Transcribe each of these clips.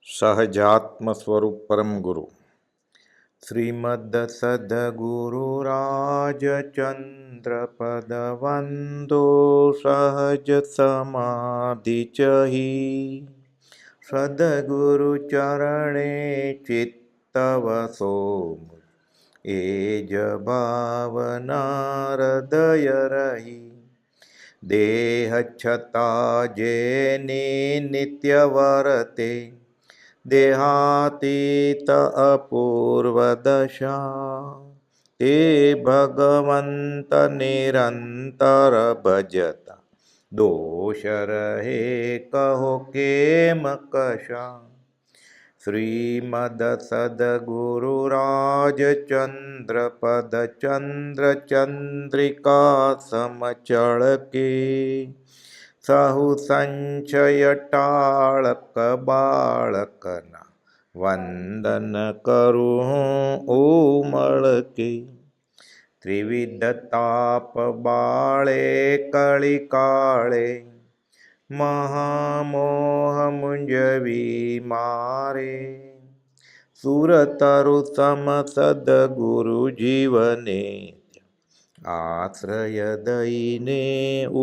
સહજાત્મ સ્વરૂપ પરમ ગુરુ શ્રીમદ સદગુરુ રાજચંદ્ર પદ વંદો સહજ સમાધિ ચહી સદગુરુ ચરણે ચિત્તવસો એ જ ભાવના હૃદય રહી દેહ છતાં જેની નિત્ય વર્તે દેહાતીત અપૂર્વ દશા તે ભગવંત નિરંતર ભજતા દોષ રહે કહો કેમ કશા શ્રીમદ સદગુરુ રાજચંદ્ર પદ ચંદ્ર ચંદ્રિકા સમચળ કે સહુ સંશય ટાળક બાળકના વંદન કરું ઉમળ કે ત્રિવિધ તાપ બાળે કળી કાળે મહામોહ મુંજવી મારે સુરતરુ સમ સદગુરુ જીવને આશ્રય દઈને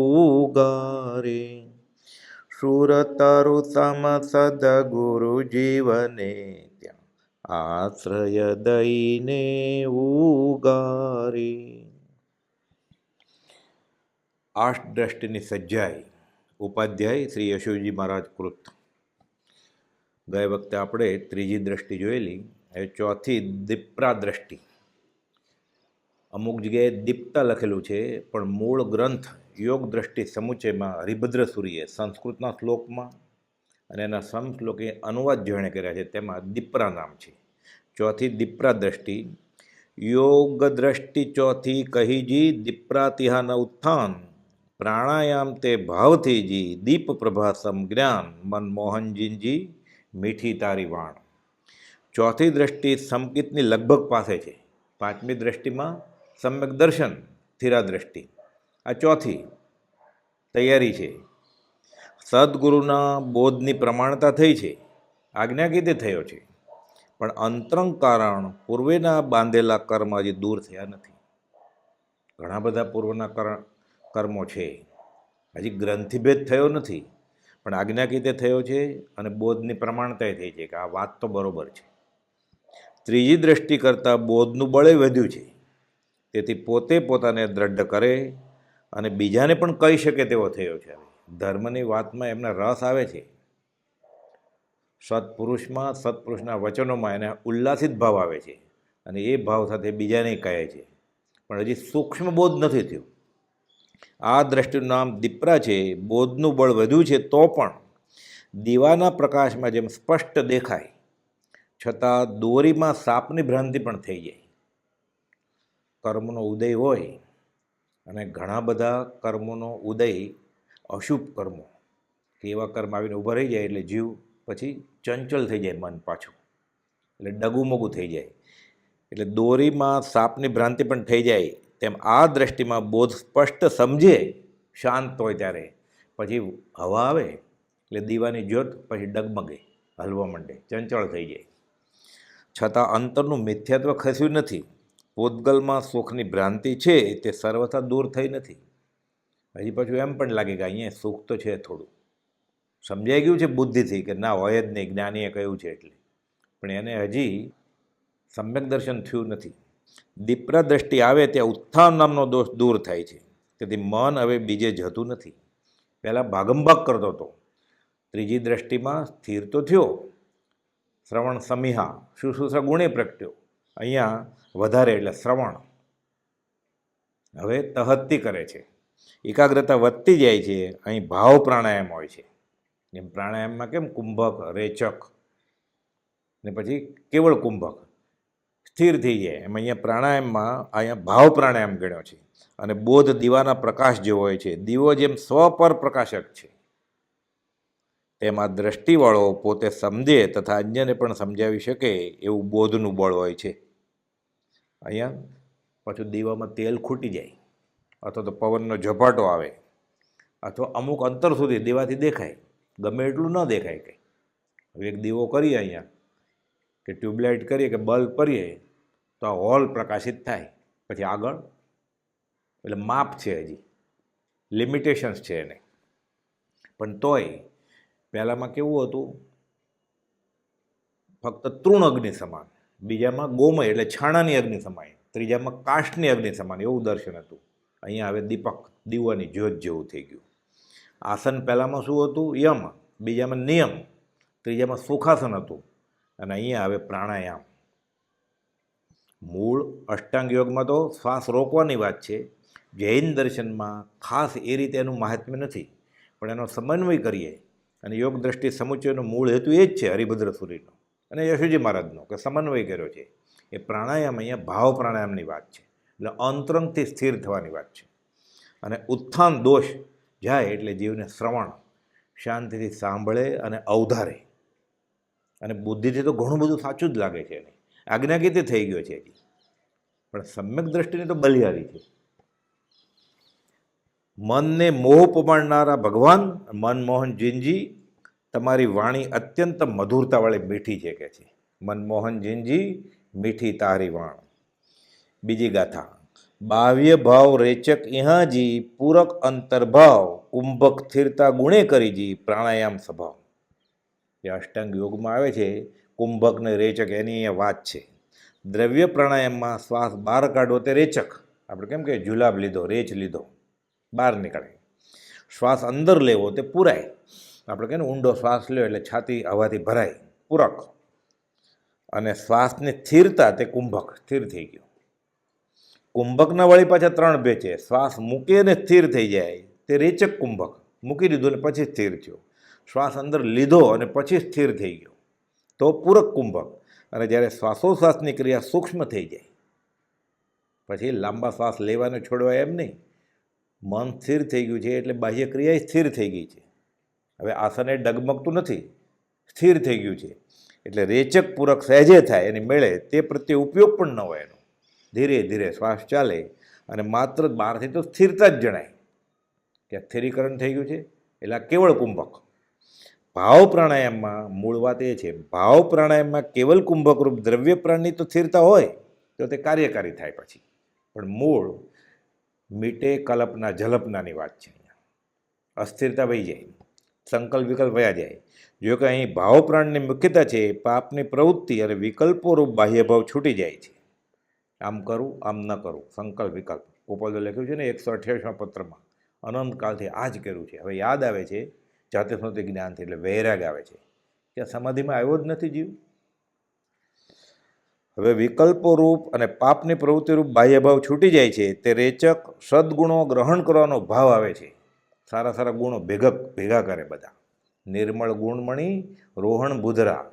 ઉગારે સુરતરુ સમ સદગુરુ જીવને ત્યાં આશ્રય દઈને ઉગારે. આઠ દ્રષ્ટિની સજ્જાઈ ઉપાધ્યાય શ્રી યશોજી મહારાજ કૃત. ગઈ વખતે આપણે ત્રીજી દ્રષ્ટિ જોયેલી, એ ચોથી દીપ્રા દ્રષ્ટિ. અમુક જગ્યાએ દીપ્તા લખેલું છે, પણ મૂળ ગ્રંથ યોગ દ્રષ્ટિ સમુચયમાં હરિભદ્ર સૂરીએ સંસ્કૃતના શ્લોકમાં અને એના સમશ્લોકે અનુવાદ જેણે કર્યા છે તેમાં દીપ્રા નામ છે. ચોથી દીપ્રા દ્રષ્ટિ. યોગ દ્રષ્ટિ ચોથી કહીજી દીપ્રાતિહાન ઉત્થાન પ્રાણાયામ તે ભાવથીજી દીપ પ્રભાસમ જ્ઞાન મનમોહનજીજી મીઠી તારી વાણ. ચોથી દ્રષ્ટિ સમકિતની લગભગ પાસે છે. પાંચમી દ્રષ્ટિમાં સમ્યક દર્શન સ્થિરા દ્રષ્ટિ. આ ચોથી તૈયારી છે. સદગુરુના બોધની પ્રમાણતા થઈ છે, આજ્ઞા કીધે થયો છે, પણ અંતરંગ કારણ પૂર્વેના બાંધેલા કર્મ હજી દૂર થયા નથી. ઘણા બધા પૂર્વના કર્મો છે, હજી ગ્રંથિભેદ થયો નથી, પણ આજ્ઞા કીધે થયો છે અને બોધની પ્રમાણતા થઈ છે કે આ વાત તો બરોબર છે. ત્રીજી દ્રષ્ટિ કરતાં બોધનું બળે વધ્યું છે, તેથી પોતે પોતાને દ્રઢ કરે અને બીજાને પણ કહી શકે તેવો થયો છે. ધર્મની વાતમાં એમના રસ આવે છે. સત્પુરુષમાં સત્પુરુષના વચનોમાં એને ઉલ્લાસિત ભાવ આવે છે અને એ ભાવ સાથે બીજાને કહે છે, પણ હજી સૂક્ષ્મ બોધ નથી થયો. આ દ્રષ્ટિનું નામ દીપ્રા છે. બોધનું બળ વધ્યું છે તો પણ દીવાના પ્રકાશમાં જેમ સ્પષ્ટ દેખાય, છતાં દોરીમાં સાપની ભ્રાંતિ પણ થઈ જાય. કર્મનો ઉદય હોય અને ઘણા બધા કર્મોનો ઉદય અશુભ કર્મો કે એવા કર્મ આવીને ઊભા રહી જાય એટલે જીવ પછી ચંચળ થઈ જાય, મન પાછું એટલે ડગુમગું થઈ જાય, એટલે દોરીમાં સાપની ભ્રાંતિ પણ થઈ જાય. તેમ આ દ્રષ્ટિમાં બોધ સ્પષ્ટ સમજે શાંત હોય ત્યારે, પછી હવા આવે એટલે દીવાની જ્યોત પછી ડગમગે, હલવા માંડે, ચંચળ થઈ જાય. છતાં અંતરનું મિથ્યાત્વ ખસ્યું નથી. પોતગલમાં સુખની ભ્રાંતિ છે તે સર્વથા દૂર થઈ નથી. હજી પાછું એમ પણ લાગે કે અહીંયા સુખ તો છે, થોડું સમજાઈ ગયું છે બુદ્ધિથી કે ના હોય જ નહીં, જ્ઞાનીએ કહ્યું છે એટલે, પણ એને હજી સમ્યક દર્શન થયું નથી. દીપ્રા દ્રષ્ટિ આવે ત્યાં ઉત્થાન નામનો દોષ દૂર થાય છે, તેથી મન હવે બીજે જતું નથી. પહેલાં ભાગમભાગ કરતો હતો, ત્રીજી દ્રષ્ટિમાં સ્થિર તો થયો. શ્રવણ સમિહા શુશ્રૂષા ગુણે પ્રગટ્યો, અહીંયા વધારે એટલે શ્રવણ હવે તહત્તી કરે છે, એકાગ્રતા વધતી જાય છે. અહીં ભાવ પ્રાણાયામ હોય છે. જેમ પ્રાણાયામમાં કેમ કુંભક, રેચક ને પછી કેવળ કુંભક સ્થિર થઈ જાય, એમ અહીંયા પ્રાણાયામમાં અહીંયા ભાવ પ્રાણાયામ ગણ્યો છે. અને બોધ દીવાના પ્રકાશ જેવો હોય છે. દીવો જેમ સ્વ પર પ્રકાશક છે, તેમાં દ્રષ્ટિવાળો પોતે સમજે તથા અન્યને પણ સમજાવી શકે એવું બોધનું બળ હોય છે. અહીંયા પાછું દીવામાં તેલ ખૂટી જાય અથવા તો પવનનો ઝપાટો આવે અથવા અમુક અંતર સુધી દીવાથી દેખાય, ગમે એટલું ન દેખાય કંઈ, હવે એક દીવો કરીએ અહીંયા કે ટ્યુબલાઇટ કરીએ કે બલ્બ કરીએ તો આ હોલ પ્રકાશિત થાય, પછી આગળ એટલે માપ છે, હજી લિમિટેશન્સ છે એને. પણ તોય પહેલાંમાં કેવું હતું, ફક્ત તૃણ અગ્નિ સમાન, બીજામાં ગોમય એટલે છાણાની અગ્નિ સમાન, ત્રીજામાં કાષ્ઠની અગ્નિ સમાન, એવું દર્શન હતું. અહીંયા હવે દીપક દીવાની જ્યોત જેવું થઈ ગયું. આસન પહેલાંમાં શું હતું, યમ, બીજામાં નિયમ, ત્રીજામાં સુખાસન હતું, અને અહીંયા હવે પ્રાણાયામ. મૂળ અષ્ટાંગ યોગમાં તો શ્વાસ રોકવાની વાત છે. જૈન દર્શનમાં ખાસ એ રીતે એનું મહાત્મ્ય નથી, પણ એનો સમન્વય કરીએ અને યોગ દ્રષ્ટિ સમુચ્ચયનો મૂળ હેતુ એ જ છે હરિભદ્ર સૂરીનો અને યશુજી મહારાજનો, કે સમન્વય કર્યો છે. એ પ્રાણાયામ અહીંયા ભાવ પ્રાણાયામની વાત છે, એટલે અંતરંગથી સ્થિર થવાની વાત છે. અને ઉત્થાન દોષ જાય એટલે જીવને શ્રવણ શાંતિથી સાંભળે અને અવધારે. અને બુદ્ધિથી તો ઘણું બધું સાચું જ લાગે છે એને, આજ્ઞાકીતે થઈ ગયો છે હજી, પણ સમ્યક દ્રષ્ટિની તો બલિહારી છે. મનને મોહ પમાડનારા ભગવાન મનમોહનજીનજી, તમારી વાણી અત્યંત મધુરતાવાળી મીઠી છે કે છે. મનમોહનજીનજી, મીઠી તારી વાણ. બીજી ગાથા, બાહ્ય ભાવ રેચક ઇહાજી, પૂરક અંતર્ભાવ, કુંભક સ્થિરતા ગુણે કરીજી, પ્રાણાયામ સ્વભાવ. એ અષ્ટાંગ યોગમાં આવે છે, કુંભક ને રેચક એની અહીંયા વાત છે. દ્રવ્ય પ્રાણાયામમાં શ્વાસ બહાર કાઢવો તે રેચક, આપણે કેમ કે જુલાબ લીધો, રેચ લીધો, બહાર નીકળે. શ્વાસ અંદર લેવો તે પૂરાય, આપણે કહે ને ઊંડો શ્વાસ લ્યો એટલે છાતી હવાથી ભરાય, પૂરક. અને શ્વાસની સ્થિરતા તે કુંભક, સ્થિર થઈ ગયો. કુંભકના વળી પાછા ત્રણ ભે છે, શ્વાસ મૂકે અને સ્થિર થઈ જાય તે રેચક કુંભક, મૂકી દીધો અને પછી સ્થિર થયો. શ્વાસ અંદર લીધો અને પછી સ્થિર થઈ ગયો તો પૂરક કુંભક. અને જ્યારે શ્વાસોશ્વાસની ક્રિયા સૂક્ષ્મ થઈ જાય, પછી લાંબા શ્વાસ લેવાને છોડવા એમ નહીં, મન સ્થિર થઈ ગયું છે એટલે બાહ્ય ક્રિયા સ્થિર થઈ ગઈ છે. હવે આસને ડગમગતું નથી, સ્થિર થઈ ગયું છે એટલે રેચક પૂરક સહેજે થાય એની મેળે, તે પ્રત્યે ઉપયોગ પણ ન હોય એનો. ધીરે ધીરે શ્વાસ ચાલે અને માત્ર બહારથી તો સ્થિરતા જ જણાય કે સ્થિરીકરણ થઈ ગયું છે, એટલે આ કેવળ કુંભક. ભાવ પ્રાણાયામમાં મૂળ વાત એ છે, ભાવ પ્રાણાયામમાં કેવલ કુંભકરૂપ દ્રવ્ય પ્રાણની તો સ્થિરતા હોય તો તે કાર્યકારી થાય પછી, પણ મૂળ મીટે કલ્પના ઝલપનાની વાત છે. અહીંયા અસ્થિરતા વહી જાય, સંકલ્પ વિકલ્પ વયા જાય. જો કે અહીં ભાવ પ્રાણની મુખ્યતા છે, પાપની પ્રવૃત્તિ અને વિકલ્પોરૂપ બાહ્ય ભાવ છૂટી જાય છે. આમ કરું આમ ન કરું, સંકલ્પ વિકલ્પ. ગોપાલે લખ્યું છે ને 128મા પત્રમાં, અનંતકાળથી આ જ કર્યું છે. હવે યાદ આવે છે જાતે સ્મૃતિ જ્ઞાનથી, એટલે વૈરાગ આવે છે કે સમાધિમાં આવ્યો જ નથી જીવ. હવે વિકલ્પો રૂપ અને પાપની પ્રવૃત્તિરૂપ બાહ્ય ભાવ છૂટી જાય છે, તે રેચક સદગુણો ગ્રહણ કરવાનો ભાવ આવે છે. સારા સારા ગુણો ભેગા કરે બધા. નિર્મળ ગુણમણી રોહણ બુધરા,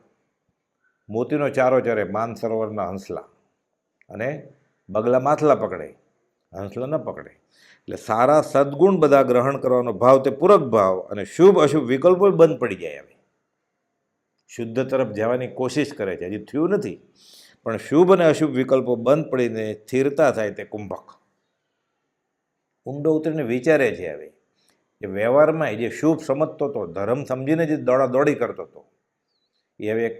મોતીનો ચારો ચરે માનસરોવરના હંસલા, અને બગલા માથલા પકડે, હંસલા ન પકડે. એટલે સારા સદગુણ બધા ગ્રહણ કરવાનો ભાવ તે પૂરક ભાવ, અને શુભ અશુભ વિકલ્પો બંધ પડી જાય. હવે શુદ્ધ તરફ જવાની કોશિશ કરે છે, હજી થયું નથી, પણ શુભ અને અશુભ વિકલ્પો બંધ પડીને સ્થિરતા થાય તે કુંભક. ઊંડો ઉતરીને વિચારે છે. હવે એ વ્યવહારમાં જે શુભ સમજતો હતો, ધર્મ સમજીને જે દોડાદોડી કરતો હતો, એ હવે એક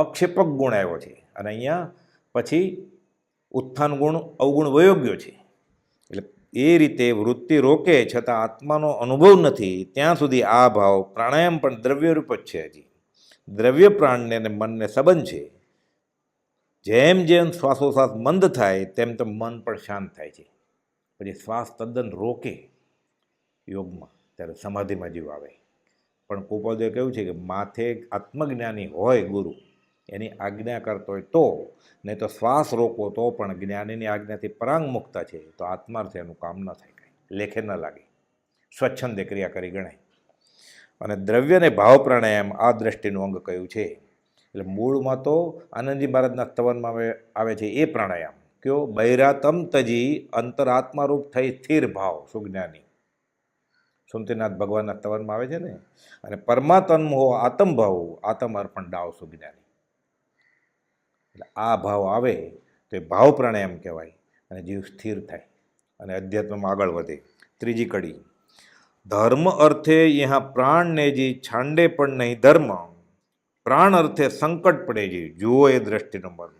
અક્ષેપક ગુણ આવ્યો છે, અને અહીંયા પછી ઉત્થાન ગુણ અવગુણ વયો ગયો છે. એટલે એ રીતે વૃત્તિ રોકે છતાં આત્માનો અનુભવ નથી ત્યાં સુધી આ ભાવ પ્રાણાયામ પણ દ્રવ્યરૂપ જ છે. હજી દ્રવ્ય પ્રાણને અને મનને સંબંધ છે. જેમ જેમ શ્વાસોશ્વાસ મંદ થાય તેમ તેમ મન પણ શાંત થાય છે. પછી શ્વાસ તદ્દન રોકે યોગમાં, ત્યારે સમાધિમાં જીવ આવે. પણ ગોપાલદેવે કહ્યું છે કે માથે આત્મજ્ઞાની હોય ગુરુ, એની આજ્ઞા કરતો હોય તો, નહીં તો શ્વાસ રોકો તો પણ જ્ઞાનીની આજ્ઞાથી પરાંગ મુક્તા છે તો આત્માર્થે એનું કામ ન થાય, કાંઈ લેખે ન લાગે, સ્વચ્છંદે ક્રિયા કરી ગણાય. અને દ્રવ્ય અને ભાવ પ્રાણાયામ આ દ્રષ્ટિનું અંગ કયું છે. એટલે મૂળમાં તો આનંદજી મહારાજના સ્તવનમાં આવે છે એ પ્રાણાયામ કયો, બૈરાતમ તજી અંતરાત્મારૂપ થઈ સ્થિર ભાવ સુજ્ઞાની, સુમતીનાથ ભગવાનના સ્તવનમાં આવે છે ને. અને પરમાત્મ હો આત્મ ભાવ, આત્મ અર્પણ દાવ સુજ્ઞાની. એટલે આ ભાવ આવે તો એ ભાવ પ્રાણાયામ કહેવાય, અને જીવ સ્થિર થાય અને અધ્યાત્મમાં આગળ વધે. ત્રીજી કડી, ધર્મ અર્થે યહાં પ્રાણને જી છાંડે પણ નહીં ધર્મ, પ્રાણ અર્થે સંકટ પડે છે, જુઓ એ દ્રષ્ટિનો મર્મ.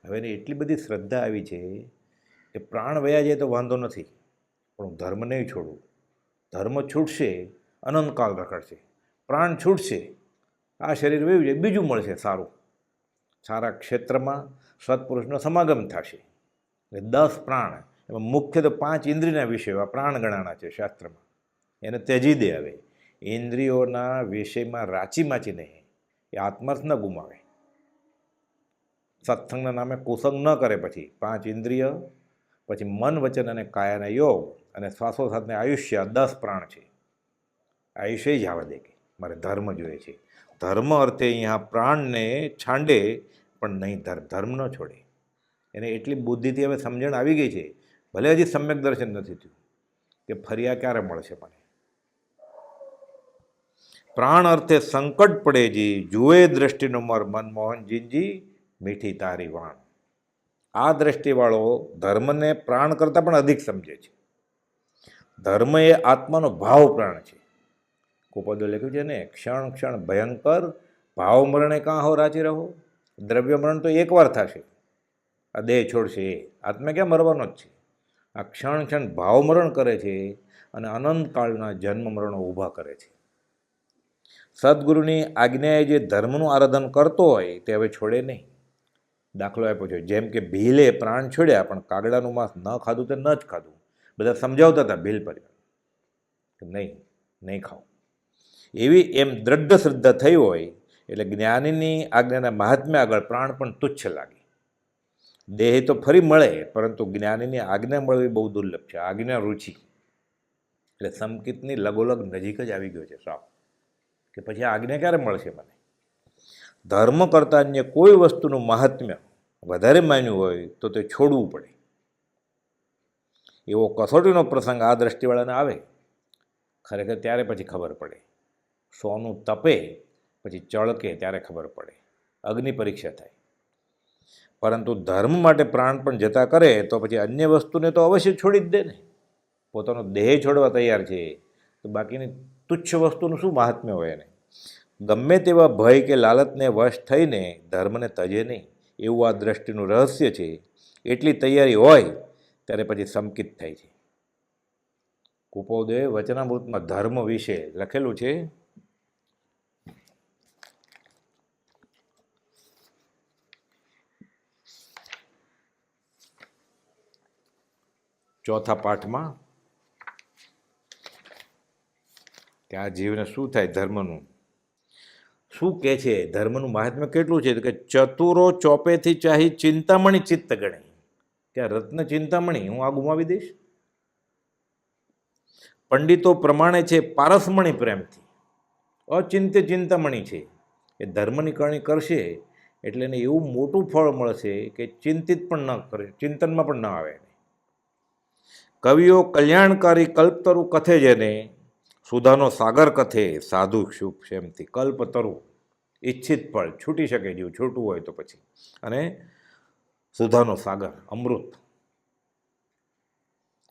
હવે એની એટલી બધી શ્રદ્ધા આવી છે કે પ્રાણ વયા જાય તો વાંધો નથી, પણ હું ધર્મ નહીં છોડું. ધર્મ છૂટશે, અનંતકાળ રખડશે. પ્રાણ છૂટશે, આ શરીર વયું જાય, બીજું મળશે સારું. સારા ક્ષેત્રમાં સત્પુરુષનો સમાગમ થશે. એટલે 10 પ્રાણ, એમાં મુખ્ય તો 5 ઇન્દ્રિયના વિષયો આ પ્રાણ ગણાના છે શાસ્ત્રમાં. એને ત્યજી દે. હવે ઇન્દ્રિયોના વિષયમાં રાચી માચી નહીં, એ આત્મર્થ ન ગુમાવે. સત્સંગના નામે કુસંગ ન કરે. પછી 5 ઇન્દ્રિય, પછી મન વચન અને કાયાના યોગ, અને શ્વાસોશ્વાસને આયુષ્ય, 10 પ્રાણ છે. આયુષ્ય જ આવવા દે કે મારે ધર્મ જોઈએ છે. ધર્મ અર્થે અહીંયા પ્રાણને છાંડે પણ નહીં, ધર્મ ન છોડે. એને એટલી બુદ્ધિથી હવે સમજણ આવી ગઈ છે, ભલે હજી સમ્યક દર્શન નથી થયું, કે ફર્યા ક્યારે મળશે મને. પ્રાણ અર્થે સંકટ પડે જી, જુએ દ્રષ્ટિનો મર મનમોહનજીજી, મીઠી તારી વાણ. આ દ્રષ્ટિવાળો ધર્મને પ્રાણ કરતાં પણ અધિક સમજે છે. ધર્મ એ આત્માનો ભાવ પ્રાણ છે. કુપદો લખ્યું છે ને, ક્ષણ ક્ષણ ભયંકર, ભાવ મરણે કાં હો રાચી રહો. દ્રવ્ય મરણ તો એકવાર થશે, આ દેહ છોડશે. એ આત્મા ક્યાં મરવાનો જ છે. આ ક્ષણ ક્ષણ ભાવ મરણ કરે છે અને અનંતકાળના જન્મ મરણો ઊભા કરે છે. સદગુરુની આજ્ઞાએ જે ધર્મનું આરાધન કરતો હોય તે હવે છોડે નહીં. દાખલો આપ્યો છે, જેમ કે ભીલે પ્રાણ છોડ્યા પણ કાગડાનું માંસ ન ખાધું તે ન જ ખાધું. બધા સમજાવતા હતા ભીલ પર કે નહીં ખાવું. એવી એમ દ્રઢ શ્રદ્ધા થઈ હોય એટલે જ્ઞાનીની આજ્ઞાના મહાત્મ્ય આગળ પ્રાણ પણ તુચ્છ લાગે. દેહ તો ફરી મળે, પરંતુ જ્ઞાનીની આજ્ઞા મળવી બહુ દુર્લભ છે. આજ્ઞા રુચિ એટલે સંકિતની લગોલગ નજીક જ આવી ગયો છે સાફ, કે પછી આજ્ઞા ક્યારે મળશે મને. ધર્મ કરતાં અન્ય કોઈ વસ્તુનું મહાત્મ્ય વધારે માન્યું હોય તો તે છોડવું પડે. એવો કસોટીનો પ્રસંગ આ દ્રષ્ટિવાળાને આવે ખરેખર ત્યારે પછી ખબર પડે. સોનું તપે પછી ચળકે ત્યારે ખબર પડે, અગ્નિ પરીક્ષા થાય. પરંતુ ધર્મ માટે પ્રાણ પણ જતા કરે તો પછી અન્ય વસ્તુને તો અવશ્ય છોડી જ દે ને. પોતાનો દેહ છોડવા તૈયાર છે તો બાકીની તુચ્છ વસ્તુનું શું મહાત્મ્ય હોય એને. ગમે તેવા ભય કે લાલચને વશ થઈને ધર્મને તજે નહીં, એવું આ દ્રષ્ટિનું રહસ્ય છે. એટલી તૈયારી હોય ત્યારે પછી સંકિત થાય છે. કુપોદે વચનામૃતમાં ધર્મ વિશે લખેલું છે. ચોથા પાઠમાં કે આ જીવને શું થાય, ધર્મનું શું કહે છે, ધર્મનું મહાત્મ્ય કેટલું છે. કે ચતુરો ચોપેથી ચાહી ચિંતામણી ચિત્ત ગણે. ત્યાં રત્ન ચિંતામણી હું આ ગુમાવી દઈશ. પંડિતો પ્રમાણે છે પારસમણી પ્રેમથી. અચિંત્ય ચિંતામણી છે એ ધર્મની કરણી કરશે એટલે એને એવું મોટું ફળ મળશે કે ચિંતિત પણ ન કરે, ચિંતનમાં પણ ન આવે. કવિઓ કલ્યાણકારી કલ્પતરુ કથે જેને, સુધાનો સાગર કથે સાધુ શુભ શેમથી. કલ્પતરુ ઈચ્છિત ફળ છૂટી શકે જેવું છૂટું હોય તો પછી, અને સુધાનો સાગર અમૃત.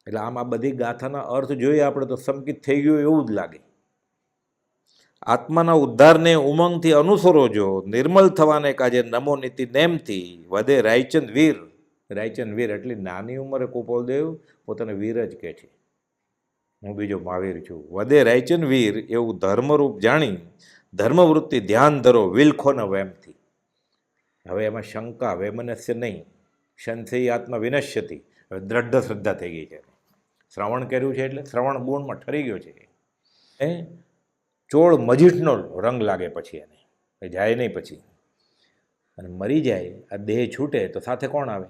એટલે આમ આ બધી ગાથાના અર્થ જોઈએ આપણે તો સંકિત થઈ ગયું એવું જ લાગે. આત્માના ઉદ્ધારને ઉમંગથી અનુસરો જો, નિર્મલ થવાને કાજે નમો નીતિ નેમથી. વધે રાયચંદ વીર. રાયચંદ વીર એટલી નાની ઉંમરે કુપોલદેવ પોતાને વીર જ કહે છે, હું બીજો મહાવીર છું. વધે રાયચંદ વીર એવું ધર્મરૂપ જાણી, ધર્મવૃત્તિ ધ્યાન ધરો વિલખો ન વેમથી. હવે એમાં શંકા વૈમનસ્ય નહીં, સંશયી આત્મા વિનશ્યતી. હવે દ્રઢ શ્રદ્ધા થઈ ગઈ છે. શ્રવણ કર્યું છે એટલે શ્રવણ ગુણમાં ઠરી ગયો છે. એ ચોળ મજીઠનો રંગ લાગે પછી એને, જાય નહીં પછી. અને મરી જાય, આ દેહ છૂટે તો સાથે કોણ આવે?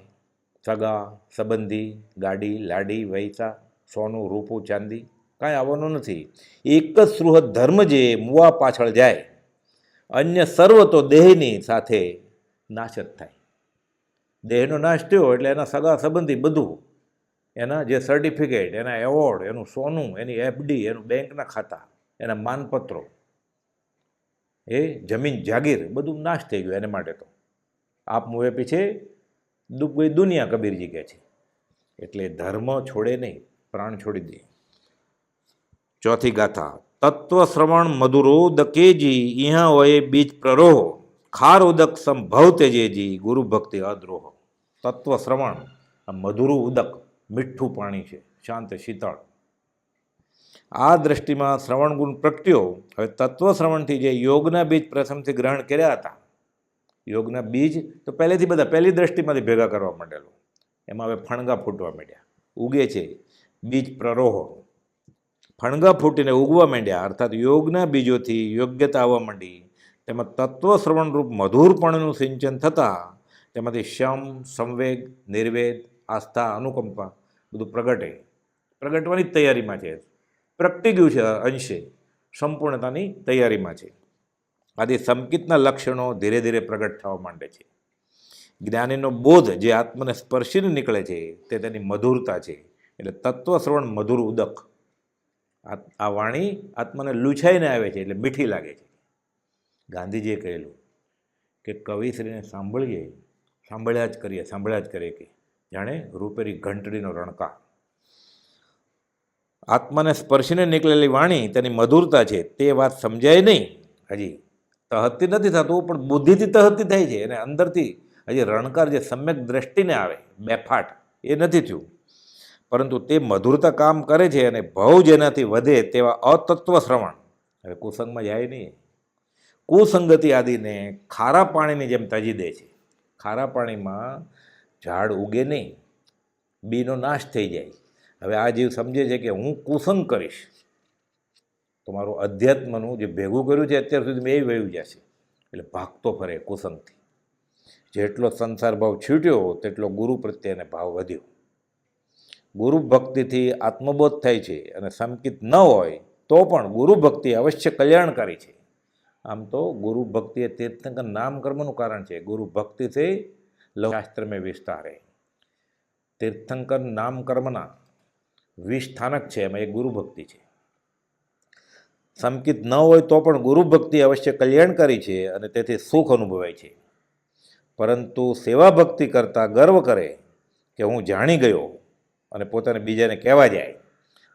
સગા સંબંધી, ગાડી લાડી વૈસા, સોનું રૂપું ચાંદી કાંઈ આવવાનું નથી. એક જ સૃહદ ધર્મ જે મુવા પાછળ જાય, અન્ય સર્વ તો દેહની સાથે નાશ જ થાય. દેહનો નાશ થયો એટલે એના સગા સંબંધી બધું, એના જે સર્ટિફિકેટ, એના એવોર્ડ, એનું સોનું, એની એફડી, એનું બેંકના ખાતા, એના માનપત્રો, એ જમીન જાગીર બધું નાશ થઈ ગયું. એને માટે તો આપ મુએ પીછે ડૂબ ગઈ દુનિયા, કબીરજી કહે છે. એટલે ધર્મ છોડે નહીં, પ્રાણ છોડી દે. ચોથી ગાથા. તત્વશ્રવણ મધુરોદકેજી ઇહા હોય બીજ પ્રરોહ ખાર ઉદક સંભવ તેજેજી ગુરુ ભક્તિ અદ્રોહ. તત્વશ્રવણ આ મધુરું ઉદક મીઠું પાણી છે, શાંત શીતળ. આ દ્રષ્ટિમાં શ્રવણ ગુણ પ્રગટ્યો. હવે તત્વશ્રવણથી જે યોગના બીજ પ્રથમથી ગ્રહણ કર્યા હતા, યોગના બીજ તો પહેલેથી બધા પહેલી દ્રષ્ટિમાંથી ભેગા કરવા માંડેલો, એમાં હવે ફણગા ફૂટવા માંડ્યા, ઉગે છે બીજ પ્રરોહ, ફણગા ફૂટીને ઉગવા માંડ્યા. અર્થાત યોગના બીજોથી યોગ્યતા આવવા માંડી. તેમાં તત્વશ્રવણ રૂપ મધુરપણનું સિંચન થતાં તેમાંથી શમ, સંવેગ, નિર્વેદ, આસ્થા, અનુકંપા બધું પ્રગટવાની જ તૈયારીમાં છે, પ્રગટી ગયું છે, અંશે સંપૂર્ણતાની તૈયારીમાં છે. આથી સંકિતના લક્ષણો ધીરે ધીરે પ્રગટ થવા માંડે છે. જ્ઞાનીનો બોધ જે આત્મને સ્પર્શીને નીકળે છે તે તેની મધુરતા છે. એટલે તત્વશ્રવણ મધુર ઉદક, આ વાણી આત્માને લૂછાઈને આવે છે એટલે મીઠી લાગે છે. ગાંધીજીએ કહેલું કે કવિશ્રીને સાંભળ્યા જ કરીએ કે જાણે રૂપેરી ઘંટડીનો રણકાર. આત્માને સ્પર્શીને નીકળેલી વાણી તેની મધુરતા છે. તે વાત સમજાય નહીં, હજી તહતી નથી થતું, પણ બુદ્ધિથી તહતી થાય છે. અને અંદરથી હજી રણકાર જે સમ્યક દ્રષ્ટિને આવે બેફાટ એ નથી થયું, પરંતુ તે મધુરતા કામ કરે છે. અને ભાવ જેનાથી વધે તેવા અતત્વ શ્રવણ, હવે કુસંગમાં જાય નહીં, કુસંગતિ આદિને ખારા પાણીની જેમ તજી દે છે. ખારા પાણીમાં ઝાડ ઉગે નહીં, બીનો નાશ થઈ જાય. હવે આ જીવ સમજે છે કે હું કુસંગ કરીશ તો મારું અધ્યાત્મનું જે ભેગું કર્યું છે અત્યાર સુધી એ વયું જશે, એટલે ભાગતો ફરે કુસંગથી. જેટલો સંસાર ભાવ છૂટ્યો તેટલો ગુરુ પ્રત્યેને ભાવ વધ્યો. ગુરુ ભક્તિથી આત્મબોધ થાય છે. અને સંકિત ન હોય તો પણ ગુરુ ભક્તિ અવશ્ય કલ્યાણકારી છે. આમ તો ગુરુ ભક્તિ એ તીર્થંકર નામ કર્મનું કારણ છે. ગુરુ ભક્તિથી શાસ્ત્ર મેં વિસ્તારે, તીર્થંકર નામ કર્મના વિસ્થાનક છે, એમાં એક ગુરુ ભક્તિ છે. સંકિત ન હોય તો પણ ગુરુ ભક્તિ અવશ્ય કલ્યાણકારી છે અને તેથી સુખ અનુભવાય છે. પરંતુ સેવા ભક્તિ કરતાં ગર્વ કરે કે હું જાણી ગયો અને પોતાને બીજાને કહેવા જાય,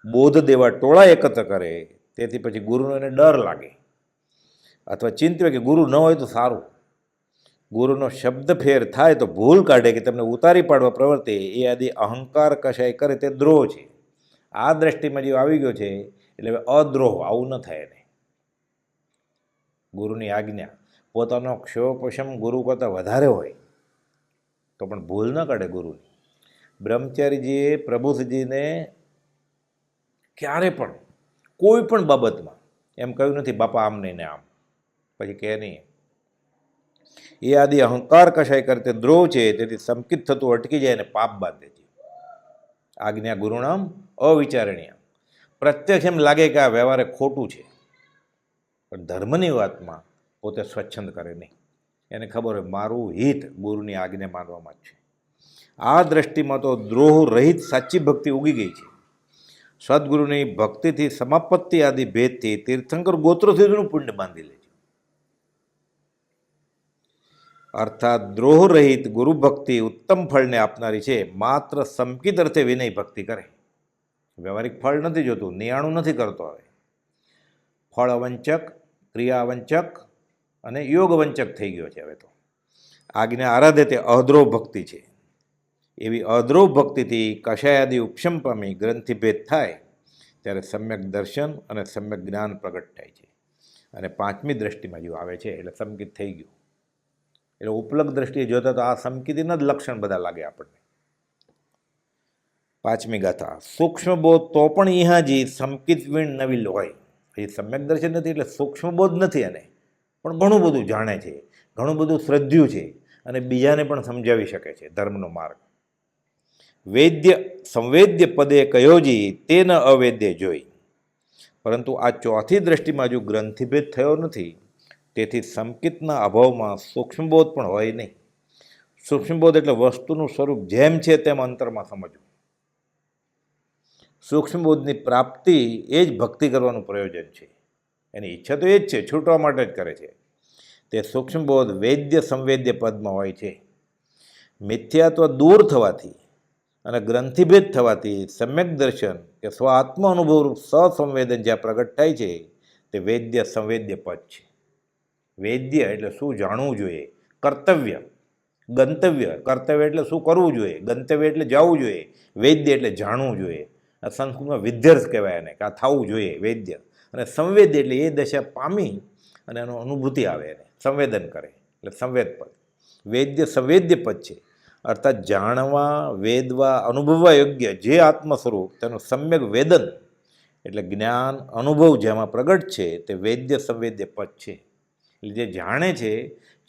બોધ દેવા ટોળા એકત્ર કરે, તેથી પછી ગુરુનો એને ડર લાગે અથવા ચિંત્ય કે ગુરુ ન હોય તો સારું. ગુરુનો શબ્દ ફેર થાય તો ભૂલ કાઢે કે તમને ઉતારી પાડવા પ્રવર્તે, એ આદિ અહંકાર કશાય કરે તે દ્રોહ છે. આ દ્રષ્ટિમાં જે આવી ગયો છે એટલે હવે અદ્રોહ, આવું ન થાય એને. ગુરુની આજ્ઞા પોતાનો ક્ષોપશમ ગુરુ કરતાં વધારે હોય તો પણ ભૂલ ન કાઢે ગુરુની. બ્રહ્મચારીજીએ પ્રભુજીને ક્યારે પણ કોઈ પણ બાબતમાં એમ કહ્યું નથી બાપા આમ નહીં ને આમ, પછી કહે નહીં. એ આદિ અહંકાર કશાય કરતે દ્રોહ છે, તેથી સંકિત થતું અટકી જાય અને પાપ બાંધે છે. આજ્ઞા ગુરુનામ અવિચારણીય. પ્રત્યક્ષ એમ લાગે કે આ વ્યવહારે ખોટું છે, પણ ધર્મની વાતમાં પોતે સ્વચ્છંદ કરે નહીં. એને ખબર હોય મારું હિત ગુરુની આજ્ઞા માનવામાં જ છે. આ દ્રષ્ટિમાં તો દ્રોહ રહિત સાચી ભક્તિ ઉગી ગઈ છે. સદગુરુની ભક્તિથી સમાપત્તિ આદિ ભેદથી તીર્થંકર ગોત્રો સુધીનું પુણ્ય બાંધી લે છે. અર્થાત દ્રોહ રહિત ગુરુ ભક્તિ ઉત્તમ ફળને આપનારી છે. માત્ર સંકિત અર્થે વિનય ભક્તિ કરે, વ્યવહારિક ફળ નથી જોતું, નિયાણું નથી કરતો. હવે ફળ અવંચક, ક્રિયા અવંચક અને યોગ વંચક થઈ ગયો છે. હવે તો આજ્ઞા આરાધે તે અદ્રોહ ભક્તિ છે. એવી અદ્રોહ ભક્તિથી કષાયાદિ ઉપશમ પામી ગ્રંથિભેદ થાય ત્યારે સમ્યક દર્શન અને સમ્યક જ્ઞાન પ્રગટ થાય છે. અને પાંચમી દ્રષ્ટિમાં જો આવે છે એટલે સંકિત થઈ ગયું. એટલે ઉપલબ્ધ દ્રષ્ટિએ જોતા તો આ સંકિતના જ લક્ષણ બધા લાગે આપણને. પાંચમી ગાથા. સૂક્ષ્મ બોધ તો પણ ઇહાજી સંકિત વીણ નવી લોય. એ સમ્યક દર્શન નથી એટલે સૂક્ષ્મ બોધ નથી એને, પણ ઘણું બધું જાણે છે, ઘણું બધું શ્રદ્ધ્યું છે અને બીજાને પણ સમજાવી શકે છે ધર્મનો માર્ગ. વેદ્ય સંવેદ્ય પદે કયોજી તે ન અવેદ્ય જોઈ. પરંતુ આ ચોથી દ્રષ્ટિમાં હજુ ગ્રંથિભેદ થયો નથી, તેથી સંકિતના અભાવમાં સૂક્ષ્મબોધ પણ હોય નહીં. સૂક્ષ્મબોધ એટલે વસ્તુનું સ્વરૂપ જેમ છે તેમ અંતરમાં સમજવું. સૂક્ષ્મબોધની પ્રાપ્તિ એ જ ભક્તિ કરવાનું પ્રયોજન છે. એની ઈચ્છા તો એ જ છે, છૂટવા માટે જ કરે છે. તે સૂક્ષ્મબોધ વેદ્ય સંવેદ્ય પદમાં હોય છે. મિથ્યાત્વ દૂર થવાથી અને ગ્રંથિભેદ થવાથી સમ્યક દર્શન કે સ્વ આત્મ અનુભવરૂપ સસંવેદન જ્યાં પ્રગટ થાય છે તે વેદ્ય સંવેદ્ય પદ છે. વેદ્ય એટલે શું જાણવું જોઈએ, કર્તવ્ય, ગંતવ્ય, કર્તવ્ય એટલે શું કરવું જોઈએ, ગંતવ્ય એટલે જવું જોઈએ, વેદ્ય એટલે જાણવું જોઈએ. આ સંસ્કૃતમાં વિદ્યર્થ કહેવાય એને, કે આ થવું જોઈએ વેદ્ય. અને સંવેદ્ય એટલે એ દશા પામી અને એનો અનુભૂતિ આવે, એને સંવેદન કરે એટલે સંવેદ પદ. વેદ્ય સંવેદ્ય પદ છે, અર્થાત જાણવા, વેદવા, અનુભવવા યોગ્ય જે આત્મ સ્વરૂપ તેનું સમ્યક વેદન એટલે જ્ઞાન, અનુભવ જેમાં પ્રગટ છે તે વેદ્ય સંવેદ્ય પદ છે. એટલે જે જાણે છે,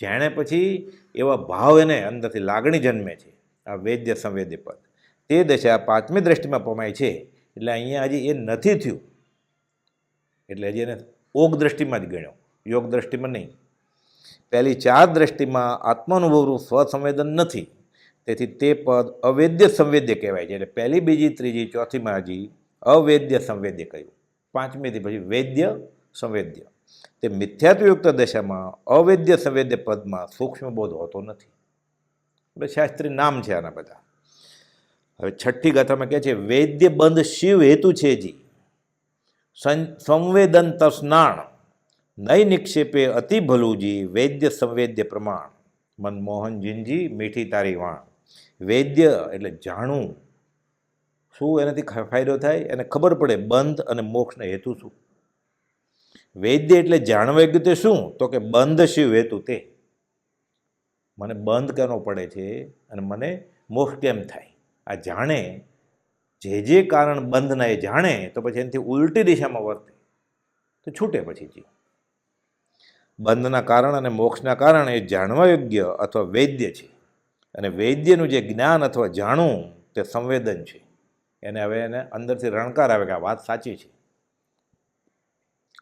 જાણે પછી એવા ભાવ એને અંદરથી લાગણી જન્મે છે, આ વેદ્ય સંવેદ્ય પદ. તે દશા પાંચમી દ્રષ્ટિમાં પમાય છે. એટલે અહીંયા હજી એ નથી થયું, એટલે હજી એને ઓગ દ્રષ્ટિમાં જ ગણ્યો, યોગ દ્રષ્ટિમાં નહીં. પહેલી ચાર દ્રષ્ટિમાં આત્માનુભવનું સ્વસંવેદન નથી, તેથી તે પદ અવેદ્ય સંવેદ્ય કહેવાય છે. એટલે પહેલી, બીજી, ત્રીજી, ચોથીમાં હજી અવેદ્ય સંવેદ્ય કહ્યું, પાંચમીથી પછી વેદ્ય સંવેદ્ય. તે મિથ્યાત્વયુક્ત દશામાં અવેદ્ય સંવેદ્ય પદમાં સૂક્ષ્મ બોધ હોતો નથી. એટલે શાસ્ત્રી નામ છે આના બધા. હવે છઠ્ઠી ગાથામાં કહે છે, વેદ્ય બંધ શિવ હેતુ છે જી, સંવેદન તસ્નાણ નઈ નિક્ષેપે અતિ ભલુજી, વેદ્ય સંવેદ્ય પ્રમાણ મનમોહન જીનજી મીઠી તારી વાણ. વેદ્ય એટલે જાણવું, શું એનાથી ફાયદો થાય, એને ખબર પડે બંધ અને મોક્ષનો હેતુ શું. વેદ્ય એટલે જાણવા યોગ્ય તે શું, તો કે બંધ શિવ હેતુ તે, મને બંધ કેનો પડે છે અને મને મોક્ષ કેમ થાય. આ જાણે, જે કારણ બંધના એ જાણે તો પછી એનાથી ઉલટી દિશામાં વર્તે તો છૂટે પછી જીવ. બંધના કારણ અને મોક્ષના કારણ એ જાણવા યોગ્ય અથવા વેદ્ય છે. અને વેદ્યનું જે જ્ઞાન અથવા જાણવું તે સંવેદન છે. એને હવે એને અંદરથી રણકાર આવે કે આ વાત સાચી છે.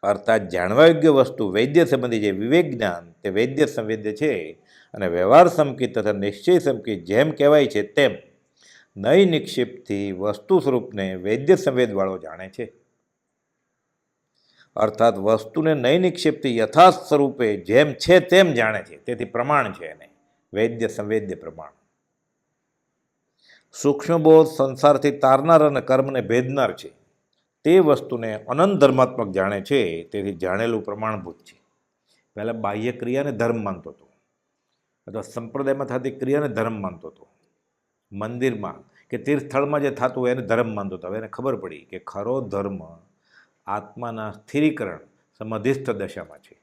અર્થાત જાણવા યોગ્ય વસ્તુ વૈદ્ય સંબંધી જે વિવેક જ્ઞાન તે વૈદ્ય સંવેદ્ય છે. અને વ્યવહાર સંકિત તથા નિશ્ચય સંકિત જેમ કહેવાય છે તેમ નઈ નિક્ષેપથી વસ્તુ સ્વરૂપને વૈદ્ય સંવેદવાળો જાણે છે. અર્થાત વસ્તુને નઈ નિક્ષેપથી યથાર્થ સ્વરૂપે જેમ છે તેમ જાણે છે, તેથી પ્રમાણ છે એને વૈદ્ય સંવેદ્ય પ્રમાણ. સૂક્ષ્મબોધ સંસારથી તારનાર અને કર્મને ભેદનાર છે, તે વસ્તુને અનંત ધર્માત્મક જાણે છે, તેથી જાણેલું પ્રમાણભૂત છે. પહેલાં બાહ્ય ક્રિયાને ધર્મ માનતો હતો, અથવા સંપ્રદાયમાં થતી ક્રિયાને ધર્મ માનતો હતો, મંદિરમાં કે તીર્થસ્થળમાં જે થતું હોય એને ધર્મ માનતો હતો. હવે એને ખબર પડી કે ખરો ધર્મ આત્માના સ્થિરીકરણ સમાધિસ્થ દશામાં છે.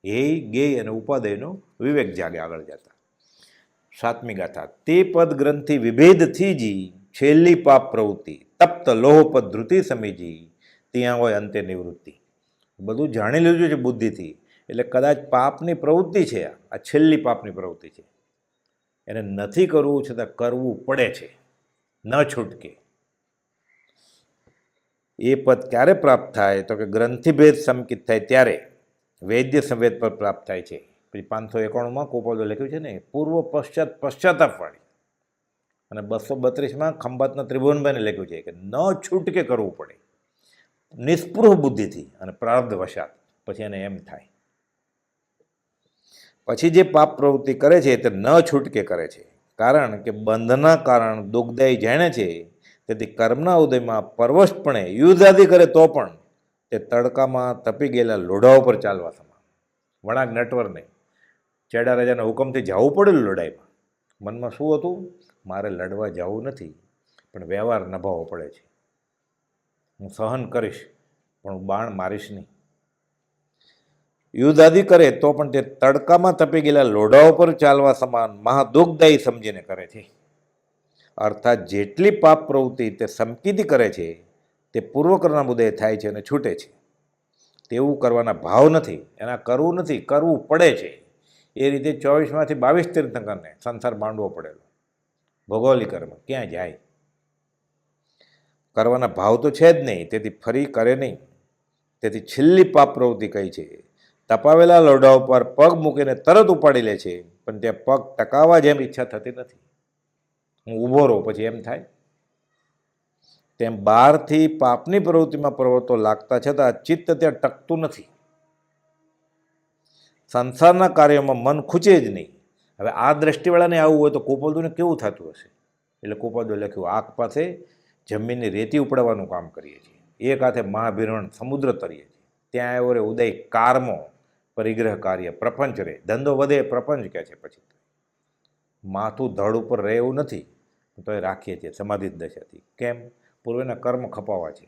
એ જ્ઞેય અને ઉપાદેયનો વિવેક જાગે આગળ જતા. સાતમી ગાથા, તે પદ ગ્રંથિ વિભેદથી જી છેલ્લી પાપ પ્રવૃત્તિ તપ્ત લોહપદ ધૃતિ સમીજી, ત્યાં હોય અંતે નિવૃત્તિ. બધું જાણી લીધું છે બુદ્ધિથી, એટલે કદાચ પાપની પ્રવૃત્તિ છે, આ છેલ્લી પાપની પ્રવૃત્તિ છે, એને નથી કરવું છતાં કરવું પડે છે, ન છૂટકે. એ પદ ક્યારે પ્રાપ્ત થાય તો કે ગ્રંથિભેદ સંકિત થાય ત્યારે વૈદ્ય સંવેદ પર પ્રાપ્ત થાય છે. પછી 591માં કોપોદો લખ્યું છે ને, પૂર્વ પશ્ચાત પશ્ચાતાપવાળી. અને 232માં ખંભાતના ત્રિભુવનભાઈને લખ્યું છે કે ન છૂટકે કરવું પડે નિસ્પૃહ બુદ્ધિથી અને પ્રારબ્ધ વશાત, પછી એને એમ થાય. પછી જે પાપ પ્રવૃત્તિ કરે છે તે ન છૂટકે કરે છે, કારણ કે બંધના કારણ દુઃખદાયી જાણે છે. તેથી કર્મના ઉદયમાં પરવશપણે યુદ્ધાદિ કરે તો પણ તે તડકામાં તપી ગયેલા લોઢા ઉપર ચાલવા સમાન. વણાક નટવરને ચેડા રાજાના હુકમથી જવું પડેલું લડાઈમાં. મનમાં શું હતું, મારે લડવા જવું નથી, પણ વ્યવહાર નિભાવવો પડે છે, હું સહન કરીશ પણ હું બાણ મારીશ નહીં. યુદ્ધાદિ કરે તો પણ તે તડકામાં તપી ગયેલા લોઢા ઉપર ચાલવા સમાન મહાદુઃખદાયી સમજીને કરે છે. અર્થાત જેટલી પાપ પ્રવૃત્તિ તે સંકિતી કરે છે તે પૂર્વકર્મના મુદ્દે થાય છે અને છૂટે છે. તેવું કરવાના ભાવ નથી, એના કરવું નથી, કરવું પડે છે. એ રીતે 24માંથી 22 તીર્થંકરને સંસાર માંડવો પડેલો. ભૌગોલિક કર્મ ક્યાં જાય, કરવાના ભાવ તો છે જ નહીં, તેથી ફરી કરે નહીં. તેથી છેલ્લી પાપ પ્રવૃત્તિ કઈ છે, તપાવેલા લોઢા ઉપર પગ મૂકીને તરત ઉપાડી લે છે, પણ તે પગ ટકાવવા જેમ ઈચ્છા થતી નથી. હું ઊભો રહું પછી એમ થાય. તેમ બહારથી પાપની પ્રવૃત્તિમાં પ્રવૃત્તો લાગતા છતાં ચિત્ત ત્યાં ટકતું નથી. સંસારના કાર્યોમાં મન ખૂચે જ નહીં. હવે આ દ્રષ્ટિવાળાને આવું હોય તો કોપોદોને કેવું થતું હશે. એટલે કોપોદો લખ્યું, આંખ પાસે જમીનની રેતી ઉપડાવવાનું કામ કરીએ છીએ, એક હાથે મહાભિરણ સમુદ્ર તરીએ છીએ, ત્યાં આવ્યો રે ઉદય કારમો, પરિગ્રહ કાર્ય, પ્રપંચ રે, ધંધો વધે પ્રપંચ કહે છે. પછી માથું ધડ ઉપર રહે એવું નથી, તો એ રાખીએ છીએ સમાધિ દશાથી. કેમ? પૂર્વેના કર્મ ખપાવા છે.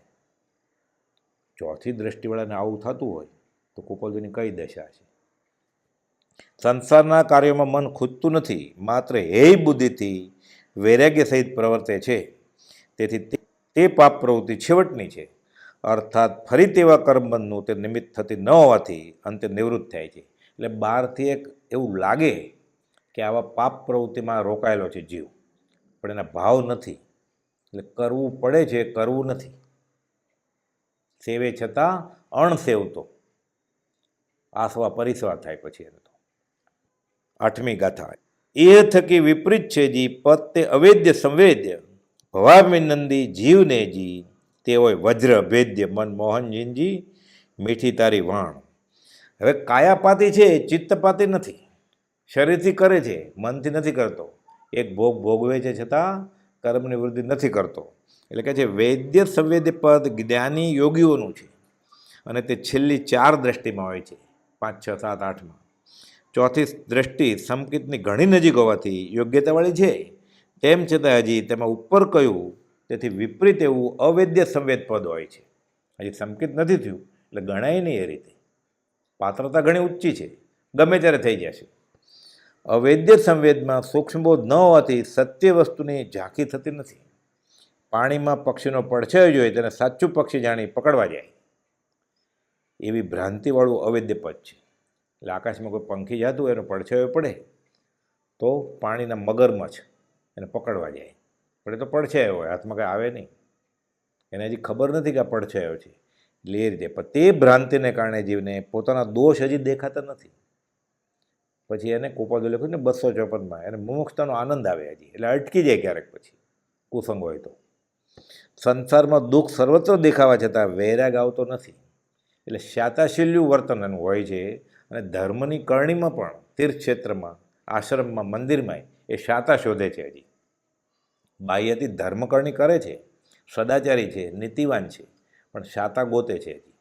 ચોથી દ્રષ્ટિવાળાને આવું થતું હોય તો કુપોલજીની કઈ દશા છે? સંસારના કાર્યોમાં મન ખૂજતું નથી, માત્ર હેય બુદ્ધિથી વૈરાગ્ય સહિત પ્રવર્તે છે. તેથી તે પાપ પ્રવૃત્તિ છેવટની છે, અર્થાત ફરી તેવા કર્મબંધનું તે નિમિત્ત થતી ન હોવાથી અંતે નિવૃત્ત થાય છે. એટલે બહારથી એક એવું લાગે કે આવા પાપ પ્રવૃત્તિમાં રોકાયેલો છે જીવ, પણ એના ભાવ નથી, એટલે કરવું પડે છે, કરવું નથી. સેવે છતાં અણસેવતો, આસવા પરિસવા થાય પછી એને તો. 8મી ગાથા. એ થકી વિપરીત છે જી પદ તે અવેદ્ય સંવેદ્ય, ભવામિનંદી જીવને જી તે હોય વજ્ર ભેદ્ય, મનમોહનજીનજી મીઠી તારી વાણ. હવે કાયાપાતી છે, ચિત્તપાતી નથી. શરીરથી કરે છે, મનથી નથી કરતો. એક ભોગ ભોગવે છે છતાં કર્મની વૃદ્ધિ નથી કરતો. એટલે કે છે વૈદ્ય સંવેદ્ય પદ જ્ઞાની યોગીઓનું છે, અને તે છેલ્લી 4 દ્રષ્ટિમાં હોય છે, 5, 6, 7, 8માં. ચોથી દ્રષ્ટિ સંકિતની ઘણી નજીક હોવાથી યોગ્યતાવાળી છે, તેમ છતાં હજી તેમાં ઉપર કયું તેથી વિપરીત એવું અવૈદ્ય સંવેદ પદ હોય છે. હજી સંકિત નથી થયું એટલે ગણાય નહીં એ રીતે. પાત્રતા ઘણી ઊંચી છે, ગમે ત્યારે થઈ જશે. અવૈદ્ય સંવેદમાં સૂક્ષ્મબોધ ન હોવાથી સત્ય વસ્તુની ઝાંખી થતી નથી. પાણીમાં પક્ષીનો પડછાયો જોઈએ તેને સાચું પક્ષી જાણી પકડવા જાય, એવી ભ્રાંતિવાળું અવૈદ્ય પદ છે. એટલે આકાશમાં કોઈ પંખી જતું હોય એનો પડછાયો પડે તો પાણીના મગરમચ્છ એને પકડવા જાય, પણ એ તો પડછાયો હોય, હાથમાં કંઈ આવે નહીં, એને હજી ખબર નથી કે આ પડછાયો છે. એટલે એ રીતે પણ તે ભ્રાંતિને કારણે જીવને પોતાના દોષ હજી દેખાતા નથી. પછી એને કુપોલ લખ્યું ને 254માં, એને મુમુક્ષતાનો આનંદ આવે હજી, એટલે અટકી જાય ક્યારેક પછી કુસંગ હોય તો. સંસારમાં દુઃખ સર્વત્ર દેખાવા છતાં વૈરાગ આવતો નથી, એટલે શાતાશીલ્યું વર્તન એનું હોય છે. અને ધર્મની કરણીમાં પણ તીર્થક્ષેત્રમાં, આશ્રમમાં, મંદિરમાં એ શાતા શોધે છે. હજી બાહ્યથી ધર્મકરણી કરે છે, સદાચારી છે, નીતિવાન છે, પણ શાતા ગોતે છે હજી,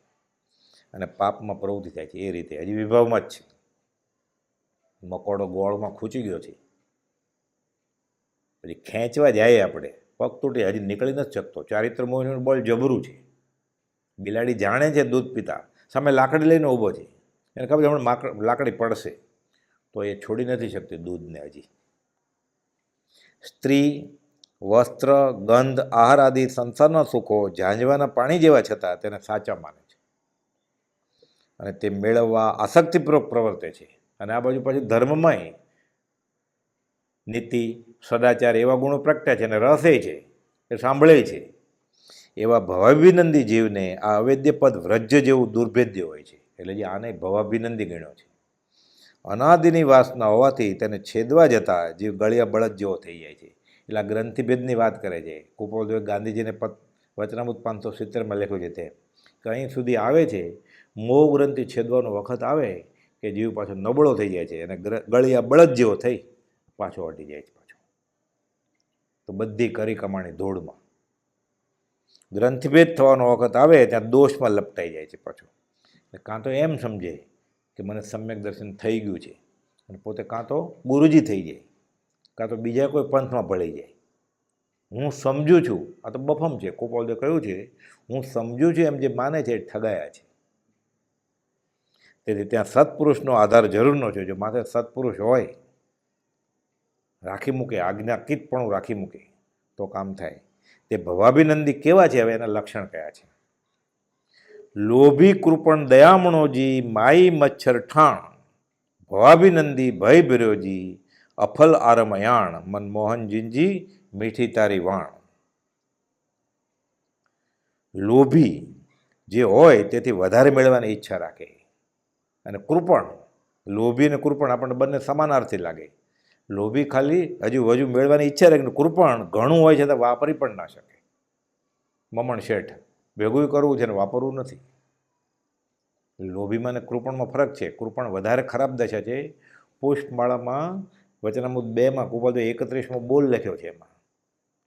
અને પાપમાં પ્રવૃત્તિ થાય છે. એ રીતે હજી વિભાવમાં જ છે. મકોડો ગોળમાં ખૂંચી ગયો છે, પછી ખેંચવા જાય આપણે, પગ તૂટી, હજી નીકળી નથી શકતો. ચારિત્ર મોહિનીનું બળ જબરું છે. બિલાડી જાણે છે દૂધ પીતા, સામે લાકડી લઈને ઊભો છે, એને ખબર છે હમણાં લાકડી પડશે, તો એ છોડી નથી શકતી દૂધને હજી. સ્ત્રી, વસ્ત્ર, ગંધ, આહાર આદિ સંસારના સુખો ઝાંઝવાના પાણી જેવા છતાં તેને સાચા માને છે, અને તે મેળવવા આસક્તિપૂર્વક પ્રવર્તે છે. અને આ બાજુ પાછું ધર્મમાંય નીતિ, સદાચાર એવા ગુણો પ્રગટ્યા છે, અને રસે છે, એ સાંભળે છે. એવા ભવાભિનંદી જીવને આ અવૈદ્ય પદ વ્રજ જેવું દુર્ભેદ્ય હોય છે. એટલે જે આને ભવાભિનંદી ગણ્યો છે. અનાદિની વાસના હોવાથી તેને છેદવા જતાં જીવ ગળિયા બળદ જેવો થઈ જાય છે. એટલે આ ગ્રંથિભેદની વાત કરે છે. કુપોલદેવે ગાંધીજીને વચનામૃત 570માં લખ્યું છે તે કે અહીં સુધી આવે છે, મોહ ગ્રંથિ છેદવાનો વખત આવે કે જીવ પાછો નબળો થઈ જાય છે, અને ગળિયા બળદ જેવો થઈ પાછો હટી જાય છે. પાછો તો બધી કરી કમાણી ધૂળમાં. ગ્રંથભેદ થવાનો વખત આવે ત્યાં દોષમાં લપટાઈ જાય છે પાછો. કાં તો એમ સમજે કે મને સમ્યક દર્શન થઈ ગયું છે, અને પોતે કાં તો ગુરુજી થઈ જાય, કાં તો બીજા કોઈ પંથમાં ભળી જાય. હું સમજુ છું, આ તો બફમ છે. કુપોલદેવે કહ્યું છે હું સમજુ છું એમ જે માને છે એ ઠગાયા છે. તેથી ત્યાં સત્પુરુષનો આધાર જરૂરનો છે. જો માથે સત્પુરુષ હોય, રાખી મૂકે, આજ્ઞાકીતપણું રાખી મૂકે તો કામ થાય. તે ભવાભિનંદી કેવા છે? હવે એના લક્ષણ કયા છે? લોભી કૃપણ દયામણોજી માઈ મચ્છર ઠાણ, ભવાભિનંદી ભય ભિર્યોજી અફલ આરમયાણ, મનમોહનજીનજી મીઠી તારી વાણ. લોભી જે હોય તેથી વધારે મેળવવાની ઈચ્છા રાખે, અને કૃપણ, લોભી અને કૃપણ આપણને બંને સમાનાર્થી લાગે. લોભી ખાલી હજુ મેળવવાની ઈચ્છા રાખે, કૃપણ ઘણું હોય છતાં વાપરી પણ ના શકે. મમણ શેઠ, ભેગું કરવું છે ને વાપરવું નથી. લોભીમાં અને કૃપણમાં ફરક છે. કૃપણ વધારે ખરાબ દશા છે. પુષ્પમાળામાં વચનામૃત 2માં કુપોલદેવે 31માં બોલ લખ્યો છે એમાં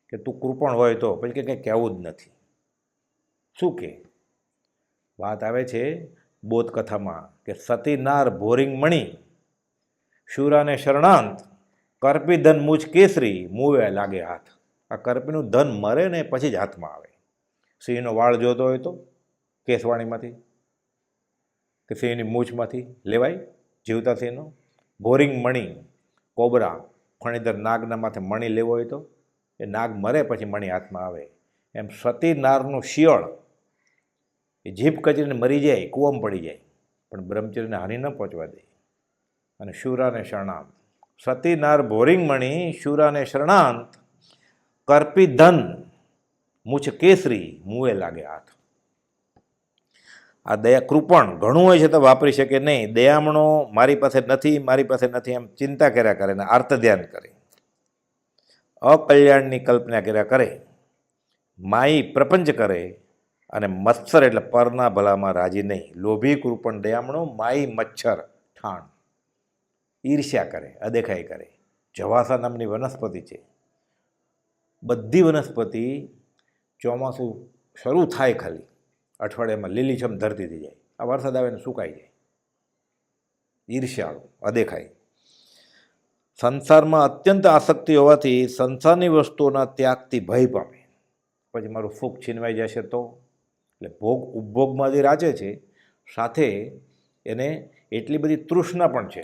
કે તું કૃપણ હોય તો, પછી કંઈ કહેવું જ નથી. શું કે વાત આવે છે? બોધકથામાં કે સતી નાર ભોરિંગ મણી શુરાને શરણાંત કરપી ધન મૂછ કેસરી મુવે લાગે હાથ. આ કરપીનું ધન મરે ને પછી જ હાથમાં આવે. સિંહનો વાળ જોતો હોય તો કેસવાણીમાંથી કે સિંહની મૂછમાંથી લેવાય જીવતા સિંહનો. ભોરિંગ મણી કોબરા ફણીધર નાગના માથે મણી લેવો હોય તો એ નાગ મરે પછી મણી હાથમાં આવે. એમ સતી નારનું શિયળ એ જીભ કચરીને મરી જાય, કૂવામાં પડી જાય, પણ બ્રહ્મચર્યને હાનિ ન પહોંચવા દે. અને શુરાને શરણાંત સતી નાર ભોરિંગ મણી શુરાને શરણાંત કરપી ધન મૂછ કેસરી મુએ લાગે હાથ. આ દયા કૃપણ ઘણું હોય છે તો વાપરી શકે નહીં. દયામણો મારી પાસે નથી એમ ચિંતા કર્યા કરે ને આર્ત ધ્યાન કરે, અકલ્યાણની કલ્પના કર્યા કરે, માઈ પ્રપંચ કરે અને મત્સર એટલે પરના ભલામાં રાજી નહીં. લોભી કૃપણ દયામણો માઈ મચ્છર ઠાણ ઈર્ષ્યા કરે, અદેખાઈ કરે. જવાસા નામની વનસ્પતિ છે. બધી વનસ્પતિ ચોમાસું શરૂ થાય ખાલી અઠવાડિયામાં લીલીછમ ધરતી થઈ જાય, આ વરસાદ આવે ને સુકાઈ જાય. ઈર્ષ્યાળુ, અદેખાઈ. સંસારમાં અત્યંત આસક્તિ હોવાથી સંસારની વસ્તુઓના ત્યાગથી ભય પામે. પછી મારું સુખ છીનવાઈ જશે તો, એટલે ભોગ ઉપભોગમાં જે રાચે છે સાથે એને એટલી બધી તૃષ્ણા પણ છે.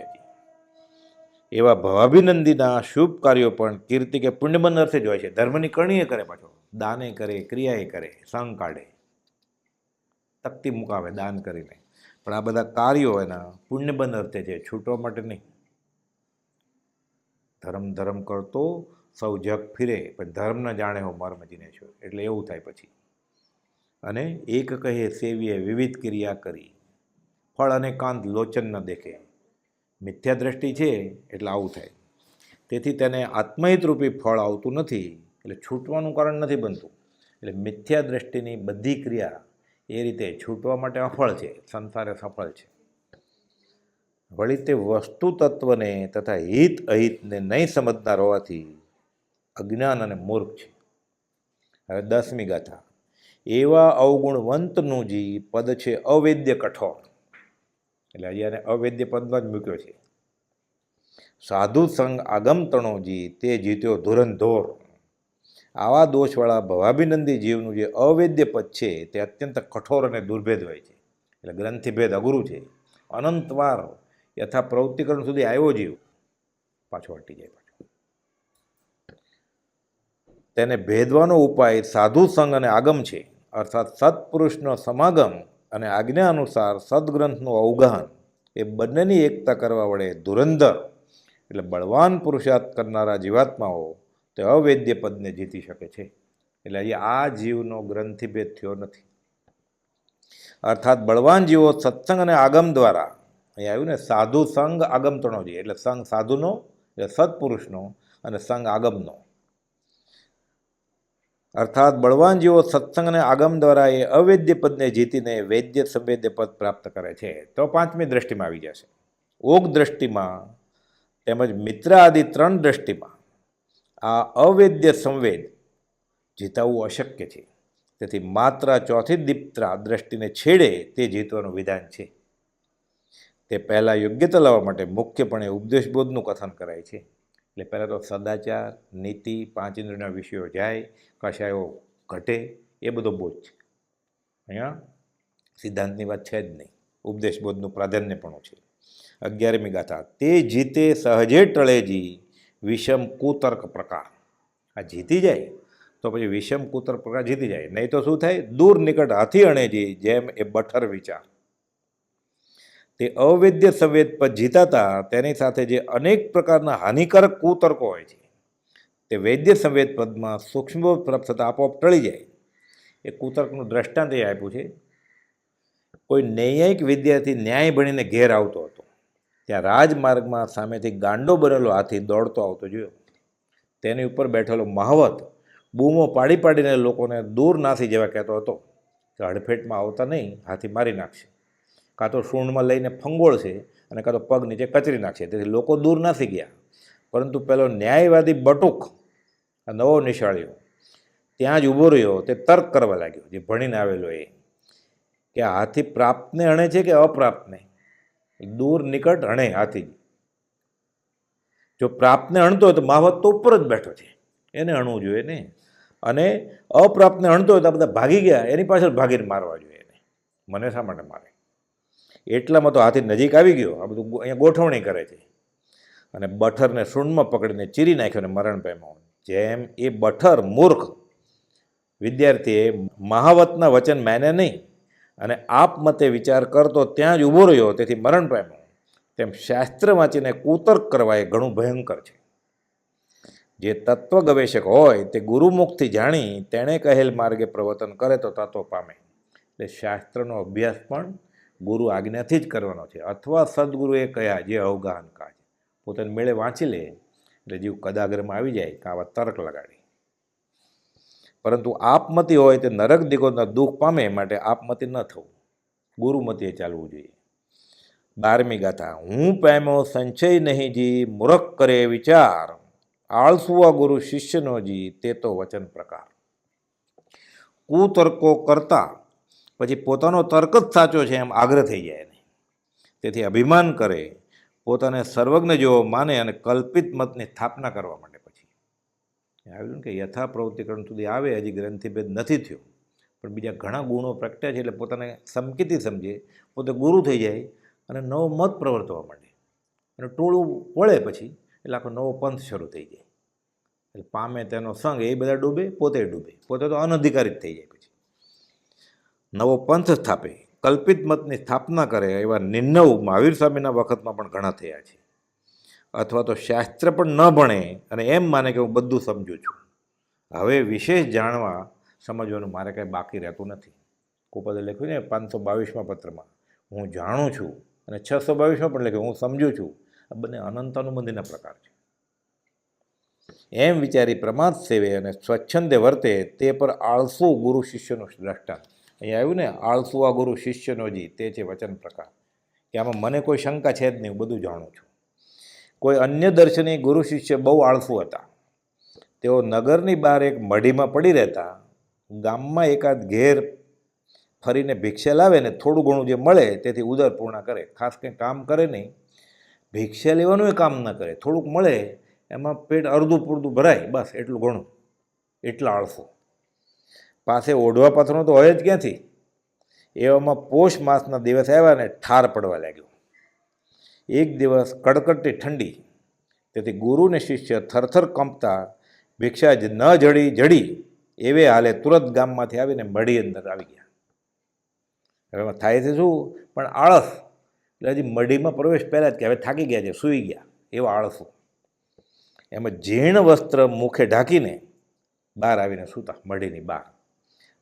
એવા ભવાભિનંદીના શુભ કાર્યો પણ કીર્તિ કે પુણ્યબંધ અર્થે જ હોય છે. ધર્મની કરણીએ કરે, પાછો દાને કરે, ક્રિયાએ કરે, સંગ કાઢે, તકતી મુકાવે દાન કરીને, પણ આ બધા કાર્યો એના પુણ્યબંધ અર્થે છે, છૂટવા માટે નહીં. ધર્મ કરતો સૌ જગ ફિરે પણ ધર્મ ન જાણે હો મર્મ જીનેશ્વર, એટલે એવું થાય પછી. અને એક કહે સેવીએ વિવિધ ક્રિયા કરી, ફળ અને કાંત લોચન ન દેખે. મિથ્યા દ્રષ્ટિ છે એટલે આવું થાય. તેથી તેને આત્મહિતરૂપી ફળ આવતું નથી, એટલે છૂટવાનું કારણ નથી બનતું. એટલે મિથ્યા દ્રષ્ટિની બધી ક્રિયા એ રીતે છૂટવા માટે અફળ છે, સંસારે સફળ છે. વળી તે વસ્તુ તત્વને તથા હિત અહિતને નહીં સમજનાર હોવાથી અજ્ઞાન અને મૂર્ખ છે. હવે 10મી ગાથા. એવા અવગુણવંતનું જી પદ છે અવેદ્ય કઠોર. એટલે હજી આને અવેદ્ય પદમાં જ મૂક્યો છે. સાધુ સંગ આગમતણોજી તે જીત્યો ધુરંધોર. આવા દોષવાળા ભવાભિનંદી જીવનું જે અવેદ્ય પદ છે તે અત્યંત કઠોર અને દુર્ભેદ હોય છે. એટલે ગ્રંથિભેદ અઘરું છે. અનંતવાર યથા પ્રવૃત્તિકરણ સુધી આવ્યો જીવ પાછો હટી જાય. તેને ભેદવાનો ઉપાય સાધુ સંગ અને આગમ છે, અર્થાત સત્પુરુષનો સમાગમ અને આજ્ઞા અનુસાર સદગ્રંથનું અવગાહન. એ બંનેની એકતા કરવા વડે ધુરંધર એટલે બળવાન પુરુષાર્થ કરનારા જીવાત્માઓ તે અવેદ્ય પદને જીતી શકે છે. એટલે હજી આ જીવનો ગ્રંથિભેદ થયો નથી. અર્થાત બળવાન જીવો સત્સંગ અને આગમ દ્વારા, અહીં આવ્યું ને સાધુ સંગ આગમતણોજી, એટલે સંગ સાધુનો એટલે સત્પુરુષનો અને સંગ આગમનો. અર્થાત બળવાન જીવો સત્સંગ અને આગમ દ્વારા એ અવેદ્ય પદને જીતીને વેદ્ય સંવેદ્ય પદ પ્રાપ્ત કરે છે. તો 5મી દ્રષ્ટિમાં આવી જશે. ઓગ દ્રષ્ટિમાં તેમજ મિત્ર આદિ 3 દ્રષ્ટિમાં આ અવેદ્ય સંવેદ જીતાવવું અશક્ય છે. તેથી માત્ર 4થી દીપ્ત્રા દ્રષ્ટિને છેડે તે જીતવાનું વિધાન છે. તે પહેલાં યોગ્યતા લાવવા માટે મુખ્યપણે ઉપદેશબોધનું કથન કરાય છે. એટલે પહેલાં તો સદાચાર, નીતિ, 5 ઇન્દ્રિયના વિષયો જાય, કશાયો ઘટે, એ બધો બોધ છે. અહીંયા સિદ્ધાંતની વાત છે જ નહીં, ઉપદેશબોધનું પ્રાધાન્યપણું છે. 11મી ગાથા. તે જીતે સહજે ટળેજી વિષમ કુતર્ક પ્રકાર. આ જીતી જાય તો પછી વિષમ કુતર્ક પ્રકાર જીતી જાય, નહીં તો શું થાય? દૂર નિકટ હાથી અણેજી જેમ એ બઠર વિચાર. તે અવેદ્ય સંવેદ પદ જીતાતા તેની સાથે જે અનેક પ્રકારના હાનિકારક કુતર્કો હોય છે તે વૈદ્ય સંવેદ પદમાં સૂક્ષ્મ પ્રાપ્ત થતાં આપોઆપ ટળી જાય. એ કુતર્કનું દ્રષ્ટાંત એ આપ્યું છે. કોઈ ન્યાયિક વિદ્યાર્થી ન્યાય ભણીને ઘેર આવતો હતો, ત્યાં રાજમાર્ગમાં સામેથી ગાંડો બનેલો હાથી દોડતો આવતો જોયો. તેની ઉપર બેઠેલો મહાવત બૂમો પાડીને લોકોને દૂર નાસી જવા કહેતો હતો કે હડફેટમાં આવતા નહીં, હાથી મારી નાખશે, કાં તો સૂંઢમાં લઈને ફંગોળશે અને કાં તો પગ નીચે કચરી નાખશે. તેથી લોકો દૂર નાસી ગયા. પરંતુ પેલો ન્યાયવાદી બટુક, આ નવો નિશાળ્યો, ત્યાં જ ઊભો રહ્યો. તે તર્ક કરવા લાગ્યો, જે ભણીને આવેલો એ, કે કે હાથી પ્રાપ્તને હણે છે કે અપ્રાપ્તને? દૂર નિકટ હણે હાથી. જો પ્રાપ્તને હણતો હોય તો માવત તો ઉપર જ બેઠો છે, એને હણવું જોઈએ ને. અને અપ્રાપ્તને હણતો હોય તો બધા ભાગી ગયા, એની પાછળ ભાગીને મારવા જોઈએ એને. મને શા માટે મારે? એટલામાં તો હાથી નજીક આવી ગયો, આ બધું અહીંયા ગોઠવણી કરે છે. અને બઠરને શૂળમાં પકડીને ચીરી નાખ્યો ને મરણ પામ્યો. જેમ એ બઠર મૂર્ખ વિદ્યાર્થીએ મહાવતના વચન માન્યા નહીં અને આપમતે વિચાર કરતો ત્યાં જ ઊભો રહ્યો, તેથી મરણ પામ્યો, તેમ શાસ્ત્ર વાંચીને કુતર્ક કરવા એ ઘણું ભયંકર છે. જે તત્વ ગવેષક હોય તે ગુરુમુખથી જાણી તેણે કહેલ માર્ગે પ્રવર્તન કરે તો તત્વ પામે. એટલે શાસ્ત્રનો અભ્યાસ પણ ગુરુ આજ્ઞાથી જ કરવાનો છે, અથવા સદગુરુએ કહ્યા જે અવગાહન કાજ. પોતાને મેળે વાંચી લે એટલે જીવ કદાગ્રમાં આવી જાય કે આવા તર્ક લગાડી. પરંતુ આપમતી હોય તે નરક દિગોના દુઃખ પામે, માટે આપમતી ન થવું, ગુરુમતીએ ચાલવું જોઈએ. 12મી ગાથા. હું પામ્યો સંચય નહીં જી, મૂરખ કરે વિચાર, આળસુઆ ગુરુ શિષ્યનો જી, તે તો વચન પ્રકાર. કુતર્કો કરતા પછી પોતાનો તર્ક જ સાચો છે એમ આગ્રહ થઈ જાય નહીં, તેથી અભિમાન કરે, પોતાને સર્વજ્ઞ જેવો માને અને કલ્પિત મતની સ્થાપના કરવા માંડે. પછી આવ્યું કે યથા પ્રવૃત્તિકરણ સુધી આવે, હજી ગ્રંથિભેદ નથી થયો, પણ બીજા ઘણા ગુણો પ્રગટ્યા છે એટલે પોતાને સમકીતી સમજે, પોતે ગુરુ થઈ જાય અને નવો મત પ્રવર્તવા માંડે, અને ટોળું વળે પછી એટલે આખો નવો પંથ શરૂ થઈ જાય. એટલે પામે તેનો સંગ, એ બધા ડૂબે, પોતે ડૂબે, પોતે તો અનધિકારી જ થઈ જાય. પછી નવો પંથ સ્થાપે, કલ્પિત મતની સ્થાપના કરે, એવા નિર્ણવ મહાવીર સ્વામીના વખતમાં પણ ઘણા થયા છે. અથવા તો શાસ્ત્ર પણ ન ભણે અને એમ માને કે હું બધું સમજું છું, હવે વિશેષ જાણવા સમજવાનું મારે કંઈ બાકી રહેતું નથી. કોપદે લખ્યું ને 522મા પત્રમાં, હું જાણું છું, અને 622માં પણ લખ્યું હું સમજું છું. આ બંને અનંતાનુબંધીના પ્રકાર છે. એમ વિચારી પ્રમાદ સેવે અને સ્વચ્છંદે વર્તે, તે પર આળસુ ગુરુ શિષ્યનો દ્રષ્ટાંત. અહીંયા આવ્યું ને, આળસુ આ ગુરુ શિષ્યનો જી, તે છે વચન પ્રકાર. કે આમાં મને કોઈ શંકા છે જ નહીં, હું બધું જાણું છું. કોઈ અન્ય દર્શની ગુરુ શિષ્ય બહુ આળસુ હતા. તેઓ નગરની બહાર એક મઢીમાં પડી રહેતા. ગામમાં એકાદ ઘેર ફરીને ભિક્ષા લાવે ને થોડું ઘણું જે મળે તેથી ઉદર પૂર્ણ કરે. ખાસ કંઈ કામ કરે નહીં, ભિક્ષા લેવાનું એ કામ ન કરે, થોડુંક મળે એમાં પેટ અડધું પૂરતું ભરાય, બસ એટલું ઘણું. એટલા આળસુ. પાસે ઓઢવા પાથરનો તો હોય જ ક્યાંથી. એવામાં પોષ માસના દિવસ આવ્યા ને ઠાર પડવા લાગ્યો. એક દિવસ કડકડતી ઠંડી, તેથી ગુરુ ને શિષ્ય થરથર કંપતા ભિક્ષા જ ન જડી એવે હાલે તુરંત ગામમાંથી આવીને મઢી અંદર આવી ગયા. હવે એમાં થાય છે શું? પણ આળસ. એટલે હજી મઢીમાં પ્રવેશ પહેલાં જ કે હવે થાકી ગયા છે, સૂઈ ગયા, એવા આળસુ. એમાં જીર્ણ વસ્ત્ર મુખે ઢાંકીને બહાર આવીને સૂતા, મઢીની બહાર.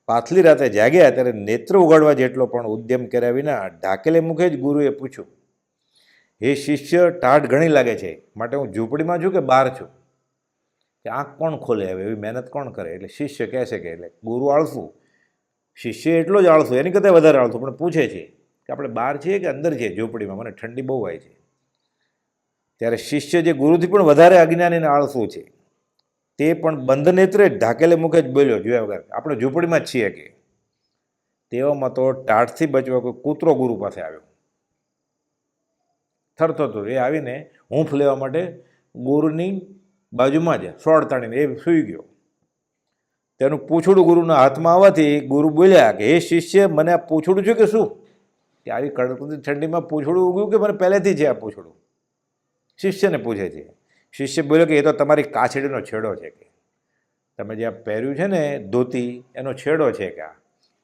પાછલી રાતે જાગ્યા ત્યારે નેત્ર ઉગાડવા જેટલો પણ ઉદ્યમ કર્યા વિના ઢાકેલે મુખે જ ગુરુએ પૂછ્યું, હે શિષ્ય, ટાઢ ઘણી લાગે છે, માટે હું ઝૂંપડીમાં છું કે બહાર છું? કે આંખ કોણ ખોલે? હવે એવી મહેનત કોણ કરે? એટલે શિષ્ય કહે છે કે, એટલે ગુરુ આળસુ, શિષ્ય એટલો જ આળસુ, એની કરતાં વધારે આળસુ, પણ પૂછે છે કે આપણે બહાર છીએ કે અંદર છીએ ઝૂંપડીમાં, મને ઠંડી બહુ હોય છે. ત્યારે શિષ્ય જે ગુરુથી પણ વધારે અજ્ઞાની અને આળસુ છે, તે પણ બંધ નેત્રે ઢાકેલે મુખે જ બોલ્યો, જોયા વગર, આપણે ઝૂંપડીમાં જ છીએ કે. તેવામાં તો ટાઢથી બચવા કોઈ કૂતરો ગુરુ પાસે આવ્યો. થરથરતો એ આવીને હૂંફ લેવા માટે ગુરુની બાજુમાં જ સોળ તાણીને એ સૂઈ ગયો. તેનું પૂંછડું ગુરુના હાથમાં આવવાથી ગુરુ બોલ્યા કે, હે શિષ્ય, મને આ પૂંછડું છે કે શું? કે આવી કડકડતી ઠંડીમાં પૂંછડું ઉગ્યું કે મને પહેલેથી છે આ પૂંછડું? શિષ્યને પૂછે છે. શિષ્ય બોલ્યો કે એ તો તમારી કાછડીનો છેડો છે, કે તમે જે આ પહેર્યું છે ને ધોતી, એનો છેડો છે કે આ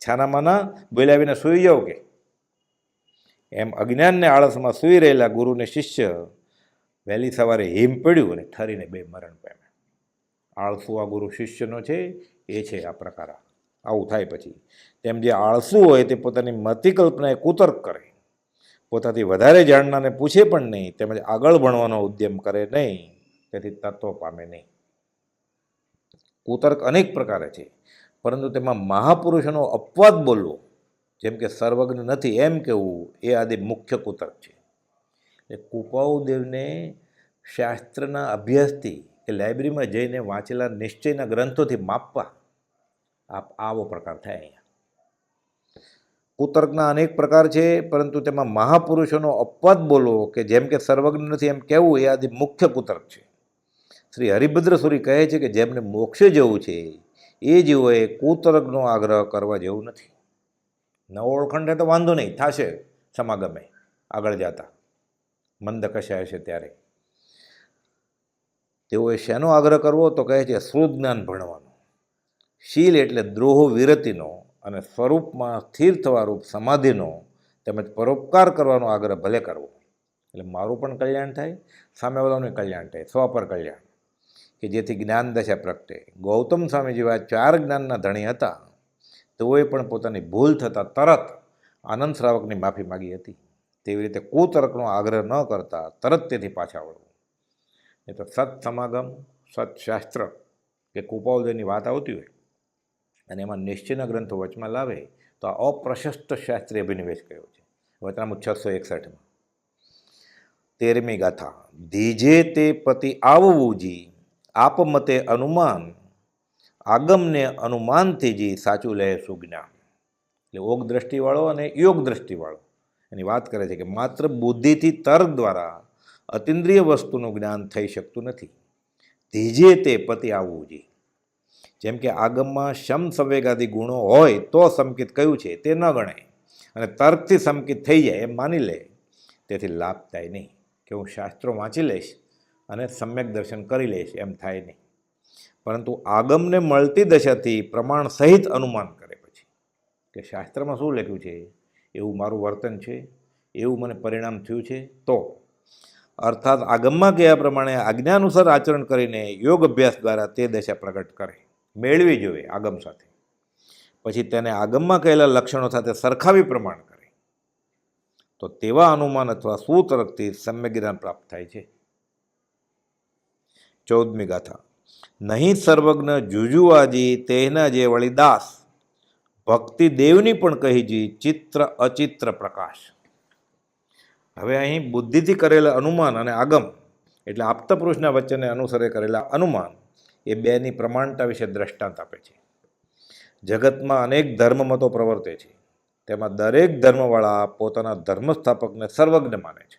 છાનામાના બોલાવીને સૂઈ જાઓ કે. એમ અજ્ઞાનને આળસમાં સૂઈ રહેલા ગુરુને શિષ્ય વહેલી સવારે હિમ પડ્યું અને ઠરીને બે મરણ પામ્યા. આળસુ આ ગુરુ શિષ્યનો છે, એ છે આ પ્રકાર. આવું થાય પછી. તેમ જે આળસુ હોય તે પોતાની મતિકલ્પનાએ કુતર્ક કરે, પોતાથી વધારે જાણનારને પૂછે પણ નહીં, તેમજ આગળ ભણવાનો ઉદ્યમ કરે નહીં, તેથી તત્વ પામે નહીં. કુતર્ક અનેક પ્રકારે છે, પરંતુ તેમાં મહાપુરુષોનો અપવાદ બોલવો, જેમ કે સર્વજ્ઞ નથી એમ કહેવું, એ આદિ મુખ્ય કુતર્ક છે. એ કુપાઉદેવને શાસ્ત્રના અભ્યાસથી કે લાઇબ્રેરીમાં જઈને વાંચેલા નિશ્ચયના ગ્રંથોથી માપવા, આવો પ્રકાર થાય અહીંયા. કુતર્કના અનેક પ્રકાર છે, પરંતુ તેમાં મહાપુરુષોનો અપવાદ બોલવો કે જેમ કે સર્વજ્ઞ નથી એમ કહેવું એ આદિ મુખ્ય કુતર્ક છે. શ્રી હરિભદ્ર સુરી કહે છે કે જેમને મોક્ષે જવું છે એ જીવોએ કુતર્કનો આગ્રહ કરવા જેવું નથી. ન ઓળખણ તો વાંધો નહીં, થશે સમાગમે આગળ જતા મંદ કશાય છે ત્યારે. તેઓએ શેનો આગ્રહ કરવો તો કહે છે શ્રુત જ્ઞાન ભણવાનો. શીલ એટલે દ્રોહ વિરતિનો અને સ્વરૂપમાં સ્થિર થવા રૂપ સમાધિનો તેમજ પરોપકાર કરવાનો આગ્રહ ભલે કરવો. એટલે મારું પણ કલ્યાણ થાય, સામેવાળાનું કલ્યાણ થાય, સ્વ પર કલ્યાણ, કે જેથી જ્ઞાન દશા પ્રગટે. ગૌતમ સ્વામી જેવા 4 જ્ઞાનના ધણી હતા. તેઓએ પણ પોતાની ભૂલ થતાં તરત આનંદ શ્રાવકની માફી માગી હતી. તેવી રીતે કુતર્કનો આગ્રહ ન કરતા તરત તેથી પાછા વળવું. એ તો સત સમાગમ, સત્શાસ્ત્ર કે કૃપાઉદયની વાત આવતી હોય અને એમાં નિશ્ચયના ગ્રંથો વચમાં લાવે તો આ અપ્રશસ્ત શાસ્ત્રીય અભિનિવેશ કયો છે. વચનામું 661માં 13મી ગાથા. ધીજે તે પતિ આવવું જી, આપ મતે અનુમાન, આગમને અનુમાનથી જી સાચું લે સુજ્ઞાન. એટલે ઓગ દ્રષ્ટિવાળો અને યોગ દ્રષ્ટિવાળો એની વાત કરે છે કે માત્ર બુદ્ધિથી તર્ક દ્વારા અતિન્દ્રિય વસ્તુનું જ્ઞાન થઈ શકતું નથી. ધીજે તે પતિ આવવું જી. જેમ કે આગમમાં શમ સંવેગાદી ગુણો હોય તો સંકિત કયું છે તે ન ગણાય અને તર્કથી સંકિત થઈ જાય એમ માની લે. તેથી લાભ થાય નહીં કે હું શાસ્ત્રો વાંચી લઈશ અને સમ્યક દર્શન કરી લઈશ એમ થાય નહીં. પરંતુ આગમને મળતી દશાથી પ્રમાણ સહિત અનુમાન કરે પછી કે શાસ્ત્રમાં શું લખ્યું છે એવું મારું વર્તન છે, એવું મને પરિણામ થયું છે, તો અર્થાત આગમમાં કયા પ્રમાણે આજ્ઞાનુસાર આચરણ કરીને યોગ અભ્યાસ દ્વારા તે દશા પ્રગટ કરે, મેળવી જોઈએ આગમ સાથે. પછી તેને આગમમાં કહેલા લક્ષણો સાથે સરખાવી પ્રમાણ કરે તો તેવા અનુમાન અથવા સુતર્કથી સમ્યક જ્ઞાન પ્રાપ્ત થાય છે. 14મી ગાથા. નહીં સર્વજ્ઞ જુજુવાજી તેના જે વળી દાસ, ભક્તિ દેવની પણ કહીજી ચિત્ર અચિત્ર પ્રકાશ. હવે અહીં બુદ્ધિથી કરેલા અનુમાન અને આગમ એટલે આપતા પુરુષના વચનને અનુસરે કરેલા અનુમાન એ બેની પ્રમાણતા વિશે દ્રષ્ટાંત આપે છે. જગતમાં અનેક ધર્મમતો પ્રવર્તે છે. તેમાં દરેક ધર્મવાળા પોતાના ધર્મસ્થાપકને સર્વજ્ઞ માને છે.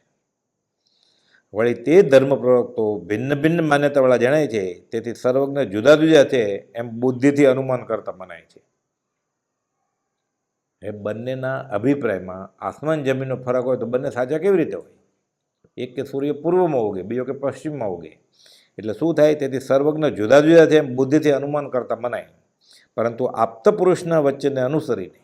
વળી તે ધર્મ પ્રવર્તો ભિન્ન ભિન્ન માન્યતાવાળા જણાય છે. તેથી સર્વજ્ઞ જુદા જુદા છે એમ બુદ્ધિથી અનુમાન કરતા મનાય છે. એ બંનેના અભિપ્રાયમાં આસમાન જમીનનો ફરક હોય તો બંને સાચા કેવી રીતે હોય? એક કે સૂર્ય પૂર્વમાં ઉગે, બીજો કે પશ્ચિમમાં ઉગે. એટલે શું થાય? તેથી સર્વજ્ઞ જુદા જુદા છે એમ બુદ્ધિથી અનુમાન કરતા મનાય. પરંતુ આપત પુરુષના વચનને અનુસરીને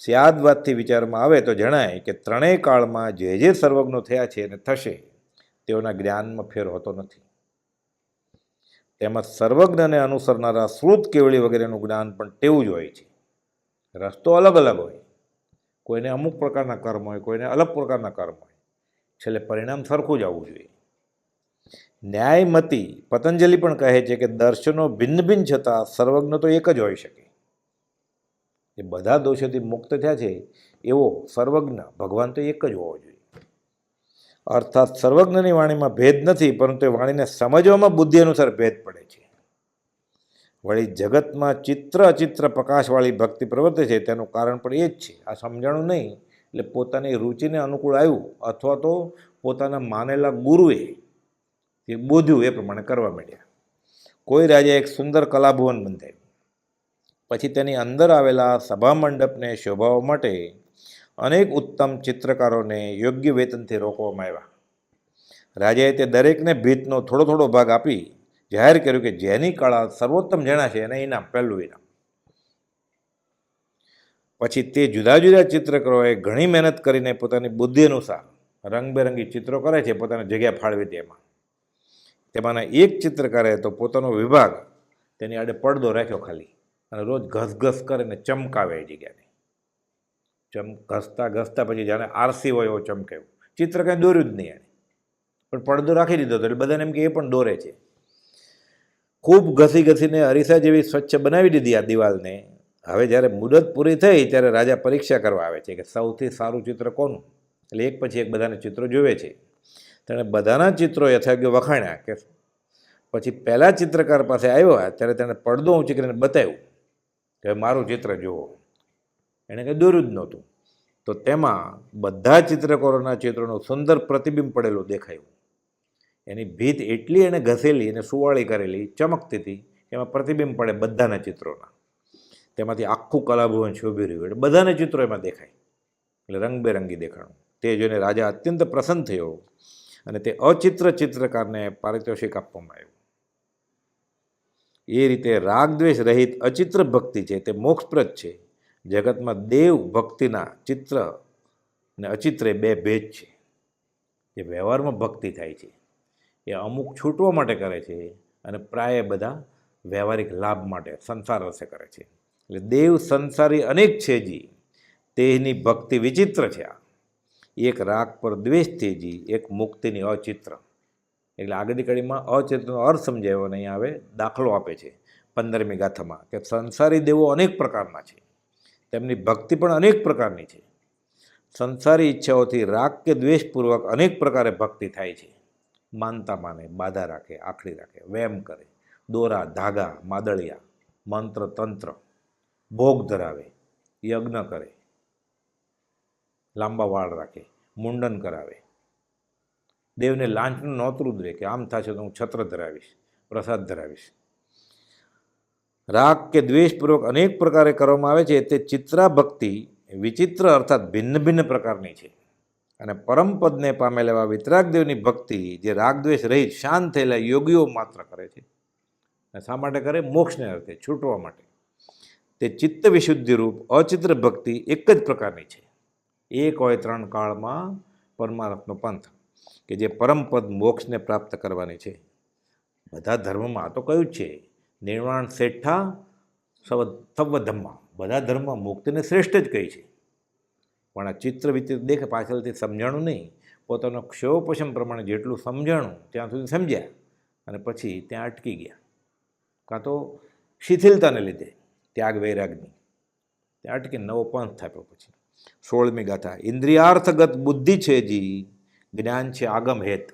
સ્યાદવાદથી વિચારમાં આવે તો જણાય કે ત્રણેય કાળમાં જે સર્વજ્ઞો થયા છે અને થશે તેઓના જ્ઞાનમાં ફેર હોતો નથી. તેમજ સર્વજ્ઞને અનુસરનારા શ્રુત કેવળી વગેરેનું જ્ઞાન પણ તેવું જ હોય છે. રસ્તો અલગ અલગ હોય. કોઈને અમુક પ્રકારના કર્મ હોય, કોઈને અલગ પ્રકારના કર્મ હોય. છેલ્લે પરિણામ સરખું જ આવવું જોઈએ. ન્યાયમતી પતંજલિ પણ કહે છે કે દર્શનો ભિન્ન ભિન્ન છતાં સર્વજ્ઞ તો એક જ હોઈ શકે. એ બધા દોષોથી મુક્ત થયા છે એવો સર્વજ્ઞ ભગવાન તો એક જ હોવો જોઈએ. અર્થાત સર્વજ્ઞની વાણીમાં ભેદ નથી, પરંતુ એ વાણીને સમજવામાં બુદ્ધિ અનુસાર ભેદ પડે છે. વળી જગતમાં ચિત્ર અચિત્ર પ્રકાશવાળી ભક્તિ પ્રવર્તે છે તેનું કારણ પણ એ જ છે. આ સમજાણું નહીં એટલે પોતાની રુચિને અનુકૂળ આવ્યું અથવા તો પોતાના માનેલા ગુરુએ એ બોધ્યું એ પ્રમાણે કરવા માંડ્યા. કોઈ રાજાએ એક સુંદર કલાભવન બંધાવ્યું. પછી તેની અંદર આવેલા સભા મંડપને શોભાવવા માટે અનેક ઉત્તમ ચિત્રકારોને યોગ્ય વેતનથી રોકવામાં આવ્યા. રાજાએ તે દરેકને ભીતનો થોડો થોડો ભાગ આપી જાહેર કર્યું કે જેની કળા સર્વોત્તમ જણાશે એને ઇનામ, પહેલું ઇનામ. પછી તે જુદા જુદા ચિત્રકારોએ ઘણી મહેનત કરીને પોતાની બુદ્ધિ અનુસાર રંગબેરંગી ચિત્રો કરે છે, પોતાની જગ્યા ફાળવી તેમાં. તેમાંના એક ચિત્રકારે તો પોતાનો વિભાગ તેની આડે પડદો રાખ્યો ખાલી, અને રોજ ઘસઘસ કરીને ચમકાવે એ જગ્યાને. ઘસતા ઘસતા પછી જાણે આરસી હોય એવો ચમકાવ્યું. ચિત્ર કાંઈ દોર્યું જ નહીં એને, પણ પડદો રાખી દીધો હતો એટલે બધાને એમ કે એ પણ દોરે છે. ખૂબ ઘસી ઘસીને અરીસા જેવી સ્વચ્છ બનાવી દીધી આ દિવાલને. હવે જ્યારે મુદત પૂરી થઈ ત્યારે રાજા પરીક્ષા કરવા આવે છે કે સૌથી સારું ચિત્ર કોનું. એટલે એક પછી એક બધાને ચિત્રો જોવે છે. તેણે બધાના ચિત્રો યથાયોગ્ય વખાણ્યા કે પછી પહેલાં ચિત્રકાર પાસે આવ્યા ત્યારે તેણે પડદો ઊંચી કરીને બતાવ્યું કે મારું ચિત્ર જુઓ. એણે કંઈ દોર્યું જ નહોતું. તો તેમાં બધા ચિત્રકારોના ચિત્રોનું સુંદર પ્રતિબિંબ પડેલું દેખાયું. એની ભીત એટલી એણે ઘસેલી અને સુવાળી કરેલી, ચમકતી હતી, એમાં પ્રતિબિંબ પડે બધાના ચિત્રોના. તેમાંથી આખું કલાભવન શોભી રહ્યું એટલે બધાના ચિત્રો એમાં દેખાય, એટલે રંગબેરંગી દેખાણું. તે જોઈને રાજા અત્યંત પ્રસન્ન થયો અને તે અચિત્ર ચિત્રકારને પારિતોષિક આપવામાં આવ્યું. એ રીતે રાગદ્વેષ રહિત અચિત્ર ભક્તિ છે તે મોક્ષપ્રદ છે. જગતમાં દેવ ભક્તિના ચિત્ર અને અચિત્રે બે ભેદ છે. જે વ્યવહારમાં ભક્તિ થાય છે એ અમુક છૂટવા માટે કરે છે અને પ્રાય બધા વ્યવહારિક લાભ માટે સંસાર રસે કરે છે. એટલે દેવ સંસારી અનેક છે જી, તેની ભક્તિ વિચિત્ર છે. આ એક રાગ પર દ્વેષ તેજી, એક મુક્તિની અચિત્ર. એટલે આગળની કડીમાં અચિત્રનો અર્થ સમજાવ્યો અને અહીંયા હવે દાખલો આપે છે 15મી ગાથામાં કે સંસારી દેવો અનેક પ્રકારના છે, તેમની ભક્તિ પણ અનેક પ્રકારની છે. સંસારી ઈચ્છાઓથી રાગ કે દ્વેષપૂર્વક અનેક પ્રકારે ભક્તિ થાય છે. માનતા માને, બાધા રાખે, આખડી રાખે, વેમ કરે, દોરા ધાગા માદળિયા, મંત્ર તંત્ર, ભોગ ધરાવે, યજ્ઞ કરે, લાંબા વાળ રાખે, મુંડન કરાવે, દેવને લાંચનું નોતરું જ રહે કે આમ થશે તો હું છત્ર ધરાવીશ, પ્રસાદ ધરાવીશ. રાગ કે દ્વેષપૂર્વક અનેક પ્રકારે કરવામાં આવે છે તે ચિત્રા ભક્તિ વિચિત્ર અર્થાત ભિન્ન ભિન્ન પ્રકારની છે. અને પરમપદને પામેલા એવા વિતરાગદેવની ભક્તિ જે રાગદ્વેષ રહિત શાંત થયેલા યોગીઓ માત્ર કરે છે. અને શા માટે કરે? મોક્ષને અર્થે, છૂટવા માટે. તે ચિત્ત વિશુદ્ધિ રૂપ અચિત્ર ભક્તિ એક જ પ્રકારની છે. એક હોય 3 કાળમાં પરમાર્થનો પંથ કે જે પરમપદ મોક્ષને પ્રાપ્ત કરવાની છે. બધા ધર્મમાં આ તો કયું જ છે, નિર્વાણ શેઠા સવ ધમ્મા, બધા ધર્મમાં મુક્તિને શ્રેષ્ઠ જ કહી છે. પણ આ ચિત્ર વિચિત્ર દેખે પાછળથી સમજાણું નહીં, પોતાનો ક્ષયોપશમ પ્રમાણે જેટલું સમજાણું ત્યાં સુધી સમજ્યા અને પછી ત્યાં અટકી ગયા, કાં તો શિથિલતાને લીધે ત્યાગ વૈરાગની ત્યાં અટકી નવો પંથ થાપ્યો. પછી 16મી ગાથા. ઇન્દ્રિયાર્થગત બુદ્ધિ છે જી, જ્ઞાન છે આગમ હેત,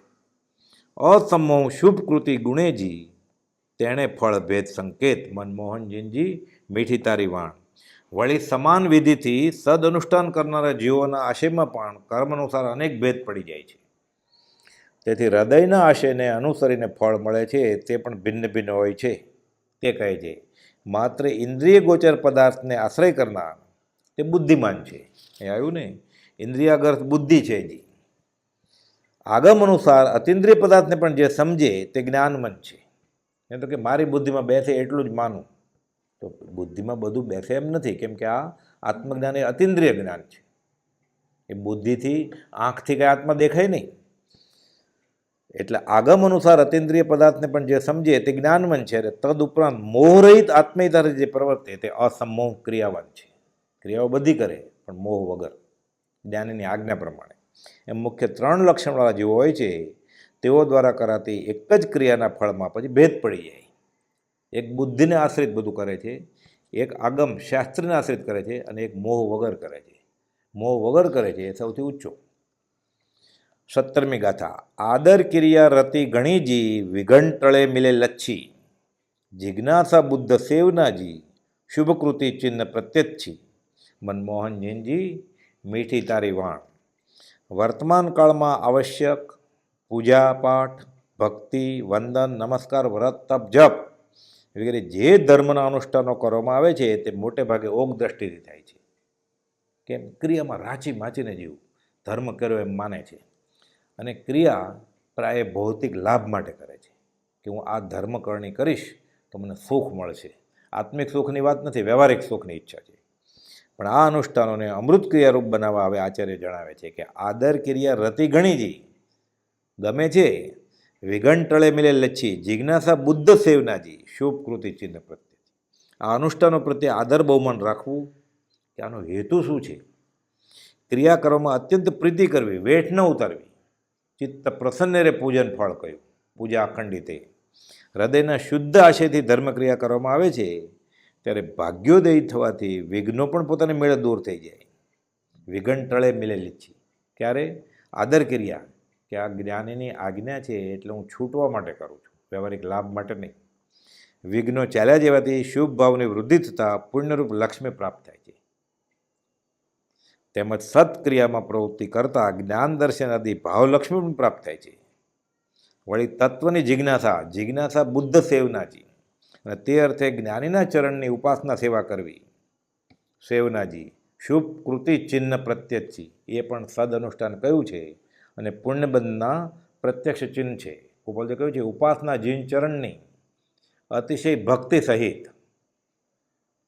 અસમોહ શુભ કૃતિ ગુણેજી, તેણે ફળ ભેદ સંકેત, મનમોહનજીનજી મીઠી તારી વાણ. વળી સમાન વિધિથી સદ અનુષ્ઠાન કરનારા જીવોના આશયમાં પણ કર્મ અનુસાર અનેક ભેદ પડી જાય છે. તેથી હૃદયના આશયને અનુસરીને ફળ મળે છે તે પણ ભિન્ન ભિન્ન હોય છે. તે કહે છે માત્ર ઇન્દ્રિય ગોચર પદાર્થને આશ્રય કરનાર તે બુદ્ધિમાન છે. એ આવ્યું ને, ઇન્દ્રિયાગર્થ બુદ્ધિ છે જી. આગમ અનુસાર અતિન્દ્રિય પદાર્થને પણ જે સમજે તે જ્ઞાનમન છે. એમ તો કે મારી બુદ્ધિમાં બેસે એટલું જ માનું, તો બુદ્ધિમાં બધું બેસે એમ નથી, કેમ કે આ આત્મજ્ઞાન એ અતિન્દ્રિય જ્ઞાન છે. એ બુદ્ધિથી આંખથી કંઈ આત્મા દેખાય નહીં. એટલે આગમ અનુસાર અતિન્દ્રિય પદાર્થને પણ જે સમજે તે જ્ઞાનમન છે. તદ ઉપરાંત મોહરહિત આત્મીયતા જે પ્રવર્તે તે અસમોહ ક્રિયાવાન છે. ક્રિયાઓ બધી કરે પણ મોહ વગર, જ્ઞાનીની આજ્ઞા પ્રમાણે. એમ મુખ્ય 3 લક્ષણવાળા જેવો હોય છે તેઓ દ્વારા કરાતી એક જ ક્રિયાના ફળમાં પછી ભેદ પડી જાય. એક બુદ્ધિને આશ્રિત બધું કરે છે, એક આગમ શાસ્ત્રને આશ્રિત કરે છે, અને એક મોહ વગર કરે છે. મોહ વગર કરે છે એ સૌથી ઊંચો. 17મી ગાથા. આદર ક્રિયા રતિ ગણીજી, વિઘંટળે મિલે લચ્છી, જિજ્ઞાસા બુદ્ધ સેવનાજી, શુભકૃતિ ચિહ્ન પ્રત્યચ્છી, મનમોહનજીનજી મીઠી તારી વાણ. વર્તમાન કાળમાં આવશ્યક પૂજા પાઠ, ભક્તિ, વંદન, નમસ્કાર, વ્રત, તપ, જપ વગેરે જે ધર્મના અનુષ્ઠાનો કરવામાં આવે છે તે મોટે ભાગે ઓગ દ્રષ્ટિથી થાય છે. કેમ? ક્રિયામાં રાચી માચીને જીવું, ધર્મ કર્યો એમ માને છે. અને ક્રિયા પ્રાય ભૌતિક લાભ માટે કરે છે કે હું આ ધર્મ કરણી કરીશ તો મને સુખ મળશે. આત્મિક સુખની વાત નથી, વ્યવહારિક સુખની ઈચ્છા છે. પણ આ અનુષ્ઠાનોને અમૃત ક્રિયારૂપ બનાવવા હવે આચાર્ય જણાવે છે કે આદર ક્રિયા રતિ ગણીજી ગમે છે, વિઘંટળે મિલે લચ્છી, જિજ્ઞાસા બુદ્ધ સેવનાજી, શુભ કૃતિ ચિહ્ન પ્રત્યે. આ અનુષ્ઠાનો પ્રત્યે આદર બહુમાન રાખવું કે આનો હેતુ શું છે. ક્રિયા કરવામાં અત્યંત પ્રીતિ કરવી, વેઠ ન ઉતારવી. ચિત્ત પ્રસન્ન રે પૂજન ફળ કહ્યું, પૂજા અખંડિતે. હૃદયના શુદ્ધ આશયથી ધર્મક્રિયા કરવામાં આવે છે ત્યારે ભાગ્યોદય થવાથી વિઘ્નો પણ પોતાની મેળે દૂર થઈ જાય. વિઘંટળે મિલે લીછી, ક્યારે? આદર ક્રિયા કે આ જ્ઞાનીની આજ્ઞા છે એટલે હું છૂટવા માટે કરું છું, વ્યવહારિક લાભ માટે નહીં. વિઘ્નો ચાલ્યા જેવાથી શુભ ભાવની વૃદ્ધિ થતાં પુણ્યરૂપ લક્ષ્મી પ્રાપ્ત થાય છે. તેમજ સત્ક્રિયામાં પ્રવૃત્તિ કરતાં જ્ઞાન દર્શન આદિ ભાવલક્ષ્મી પણ પ્રાપ્ત થાય છે. વળી તત્વની જિજ્ઞાસા બુદ્ધ સેવનાજી, અને તે અર્થે જ્ઞાનીના ચરણની ઉપાસના સેવા કરવી. સેવનાજી શુભ કૃતિ ચિહ્ન પ્રત્યક્ષી, એ પણ સદ અનુષ્ઠાન કયું છે અને પુણ્યબંધના પ્રત્યક્ષ ચિહ્ન છે. ગોપાલજી કહ્યું છે ઉપાસના જીન ચરણની અતિશય ભક્તિ સહિત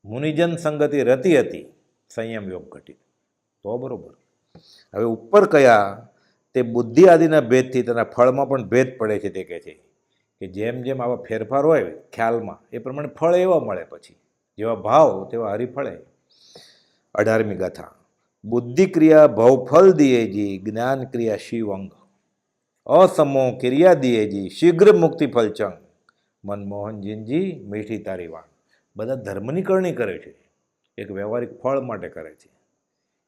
મુનિજન સંગતિ રતિ હતી સંયમ યોગ ઘટિત. તો બરોબર. હવે ઉપર કયા તે બુદ્ધિ આદિના ભેદથી તેના ફળમાં પણ ભેદ પડે છે. તે કહે છે કે જેમ જેમ આવા ફેરફાર હોય ખ્યાલમાં એ પ્રમાણે ફળ એવા મળે, પછી જેવા ભાવ તેવા હરિફળે. 18મી ગાથા. બુદ્ધિ ક્રિયા ભવફલ દિયેજી, જ્ઞાન ક્રિયા શિવ અંગ. અસમો ક્રિયા દિયેજી, શીઘ્ર મુક્તિ ફલ ચંગ. મનમોહનજીનજી મીઠી તારી વાણ. બધા ધર્મની કરણી કરે છે, એક વ્યવહારિક ફળ માટે કરે છે.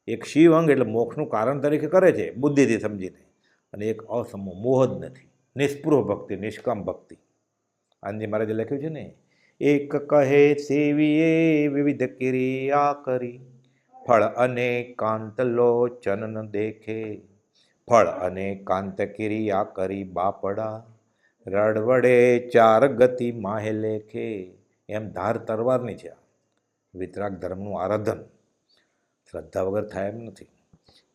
એક શિવ અંગ એટલે મોક્ષનું કારણ તરીકે કરે છે બુદ્ધિથી સમજીને, અને એક અસમો મોહ જ નથી, નિષ્પૃહ ભક્તિ, નિષ્કામ ભક્તિ. આનંદજી મહારાજે લખ્યું છે ને, એક કહે સેવીએ વિવિધ ક્રિયા કરી, ફળ અને કાંત લોચન ન દેખે. ફળ અને કાંત ક્રિયા કરી બાપડા, રડવડે ચાર ગતિ માહે લેખે. એમ ધાર તરવારની છે. વિતરાગ ધર્મનું આરાધન શ્રદ્ધા વગર થાય એમ નથી.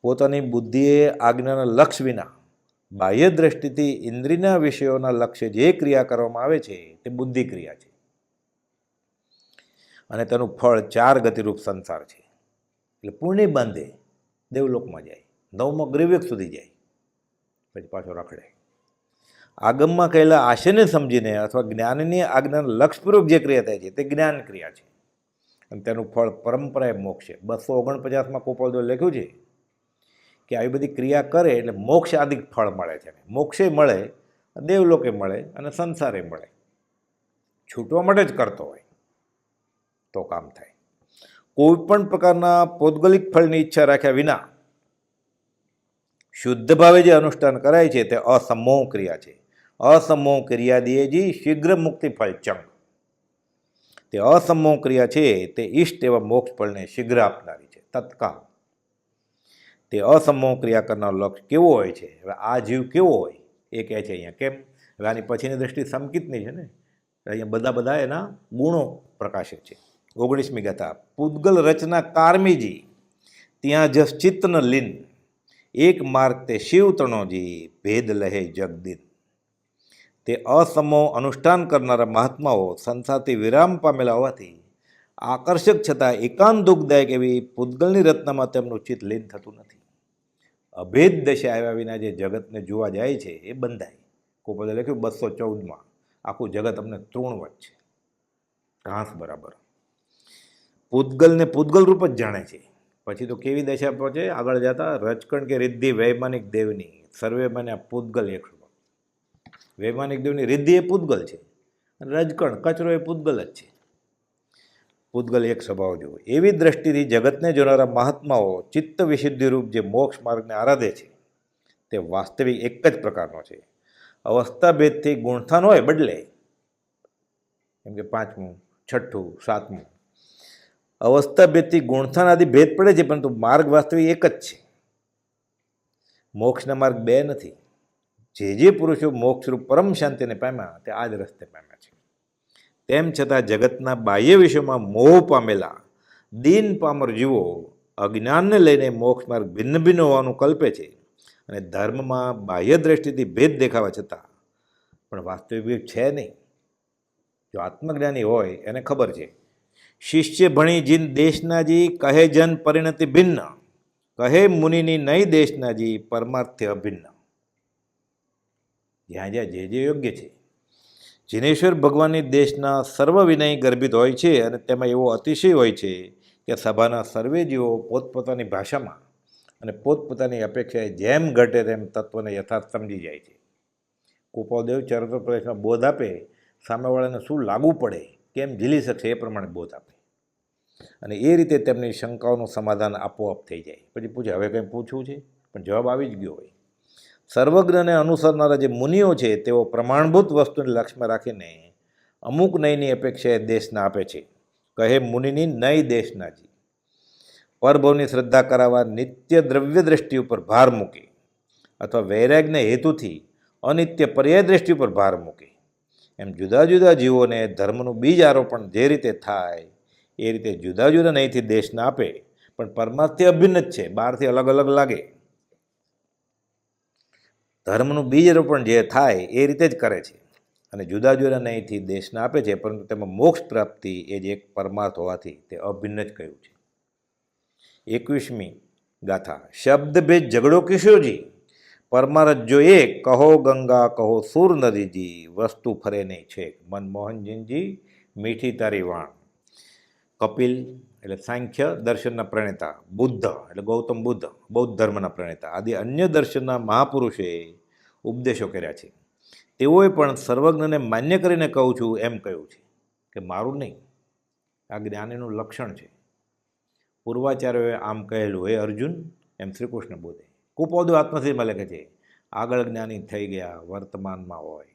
પોતાની બુદ્ધિએ આજ્ઞાના લક્ષ્ય વિના બાહ્ય દ્રષ્ટિથી ઇન્દ્રિયના વિષયોના લક્ષ્ય જે ક્રિયા કરવામાં આવે છે તે બુદ્ધિ ક્રિયા છે, અને તેનું ફળ 4 ગતિરૂપ સંસાર છે. એટલે પુણ્ય બાંધે દેવલોકમાં જાય, 9મા ગ્રીવક સુધી જાય, પછી પાછો રખડે. આગમમાં કહેલા આશયને સમજીને અથવા જ્ઞાનની આજ્ઞાના લક્ષ્યપૂર્વક જે ક્રિયા થાય છે તે જ્ઞાન ક્રિયા છે, અને તેનું ફળ પરંપરાએ મોક્ષ છે. 249માં કોપાલદેવે લખ્યું છે કે આવી બધી ક્રિયા કરે એટલે મોક્ષ આદિ ફળ મળે છે. મોક્ષે મળે, દેવલોકે મળે અને સંસારે મળે. છૂટવા માટે જ કરતો હોય તો કામ થાય. કોઈ પણ પ્રકારના પૌદ્ગલિક ફળની ઈચ્છા રાખ્યા વિના શુદ્ધ ભાવે જે અનુષ્ઠાન કરાય છે તે અસમોહ ક્રિયા છે. અસમોહ ક્રિયા દિયેજી શીઘ્ર મુક્તિ ફળ ચંગ. તે અસમોહ ક્રિયા છે તે ઈષ્ટ એવા મોક્ષ ફળને શીઘ્ર આપનારી છે, તત્કાલ. તે અસમોહ ક્રિયા કરનારો લક્ષ્ય કેવો હોય છે? હવે આ જીવ કેવો હોય એ કહે છે અહીંયા. કેમ? હવે આની પછીની દ્રષ્ટિ સંકિતની છે ને, અહીંયા બધા એના ગુણો પ્રકાશિત છે. 19મી ગાથા. પૂદગલ રચના કારમીજી, ત્યાં જસ ચિત્તન લીન. એક માર્ગ તે શિવ તણોજી, ભેદ લહે જગદીન. તે અસમો અનુષ્ઠાન કરનારા મહાત્માઓ સંસારથી વિરામ પામેલા હોવાથી આકર્ષક છતાં એકાંત દુઃખદાયક એવી પૂદગલની રચનામાં તેમનું ચિત્ત લીન થતું નથી. અભેદ દશા આવ્યા વિના જે જગતને જોવા જાય છે એ બંધાય. કોપલે લખ્યું 214માં, આખું જગત અમને તૃણવત છે, ઘાસ બરાબર. પૂદગલને પૂદગલ રૂપ જ જાણે છે. પછી તો કેવી દશા પહોંચે આગળ જતા? રજકણ કે રિદ્ધિ વૈમાનિક દેવની, સર્વે મને આ પૂદગલ એક. વૈમાનિક દેવની રિદ્ધિ એ પૂદગલ છે, અને રજકણ કચરો એ પૂદગલ જ છે. પૂદગલ એક સ્વભાવ જેવો. એવી દ્રષ્ટિથી જગતને જોનારા મહાત્માઓ ચિત્ત વિશુદ્ધિરૂપ જે મોક્ષ માર્ગને આરાધે છે તે વાસ્તવિક એક જ પ્રકારનો છે. અવસ્થા ભેદથી ગુણસ્થાન હોય બદલે, કેમ કે 5મું, 6ઠું, 7મું અવસ્થા ભેદથી ગુણસ્થાન આદિ ભેદ પડે છે, પરંતુ માર્ગ વાસ્તવિક એક જ છે. મોક્ષના માર્ગ 2 નથી. જે પુરુષો મોક્ષરૂપ પરમ શાંતિને પામ્યા તે આ જ રસ્તે પામ્યા છે. તેમ છતાં જગતના બાહ્ય વિષયોમાં મોહ પામેલા દીન પામર જીવો અજ્ઞાનને લઈને મોક્ષ માર્ગ ભિન્ન ભિન્ન હોવાનું કલ્પે છે, અને ધર્મમાં બાહ્ય દ્રષ્ટિથી ભેદ દેખાવા છતાં પણ વાસ્તવિક છે નહીં. જો આત્મજ્ઞાની હોય એને ખબર છે. શિષ્ય ભણી જીન દેશનાજી, કહે જન પરિણતિ ભિન્ન. કહે મુનિની નહીં દેશનાજી, પરમાર્થ્ય અભિન્ન. જ્યાં જ્યાં જે યોગ્ય છે. જિનેશ્વર ભગવાનની દેશના સર્વ વિનય ગર્ભિત હોય છે, અને તેમાં એવો અતિશય હોય છે કે સભાના સર્વે જીવો પોતપોતાની ભાષામાં અને પોતપોતાની અપેક્ષાએ જેમ ઘટે તેમ તત્વને યથાર્થ સમજી જાય છે. કૃપાદેવ ચરિત્ર પ્રદેશમાં બોધ આપે, સામેવાળાને શું લાગુ પડે, કેમ ઝીલી શકશે એ પ્રમાણે બોધ આપે, અને એ રીતે તેમની શંકાઓનું સમાધાન આપોઆપ થઈ જાય. પછી પૂછે હવે કંઈ પૂછવું છે, પણ જવાબ આવી જ ગયો હોય. સર્વજ્ઞને અનુસરનારા જે મુનિઓ છે તેઓ પ્રમાણભૂત વસ્તુને લક્ષ્યમાં રાખીને અમુક નયની અપેક્ષાએ દેશના આપે છે. કહે મુનિની નય દેશનાજી. પરભવની શ્રદ્ધા કરાવવા નિત્ય દ્રવ્ય દ્રષ્ટિ ઉપર ભાર મૂકે અથવા વૈરાગ્યના હેતુથી અનિત્ય પર્યાય દ્રષ્ટિ ઉપર ભાર મૂકે, એમ જુદા જુદા જીવોને ધર્મનું બીજ આરોપણ જે રીતે થાય એ રીતે જુદા જુદા નહીંથી દેશને આપે, પણ પરમાર્થથી અભિન્ન જ છે, બહારથી અલગ અલગ લાગે. ધર્મનું બીજ આરોપણ જે થાય એ રીતે જ કરે છે અને જુદા જુદા નહીંથી દેશને આપે છે, પરંતુ તેમાં મોક્ષ પ્રાપ્તિ એ જ એક પરમાર્થ હોવાથી તે અભિન્ન જ કહ્યું છે. 21મી ગાથા. શબ્દભેદ ઝઘડો કિશોરજી, પરમારથ જો એક, કહો ગંગા કહો સૂર નદીજી, વસ્તુ ફરે નહીં છેક, મનમોહનજીજી મીઠી તારી વાણ. કપિલ એટલે સાંખ્ય દર્શનના પ્રણેતા, બુદ્ધ એટલે ગૌતમ બુદ્ધ બૌદ્ધ ધર્મના પ્રણેતા આદિ અન્ય દર્શનના મહાપુરુષે ઉપદેશો કર્યા છે. તેઓએ પણ સર્વજ્ઞને માન્ય કરીને કહું છું એમ કહ્યું છે કે મારું નહીં, આ જ્ઞાનીનું લક્ષણ છે. પૂર્વાચાર્યોએ આમ કહેલું, હે અર્જુન, એમ શ્રી કૃષ્ણ બોલે. કુપોદો આત્મસિદ્ધમાં લખે છે, આગળ જ્ઞાની થઈ ગયા વર્તમાનમાં હોય.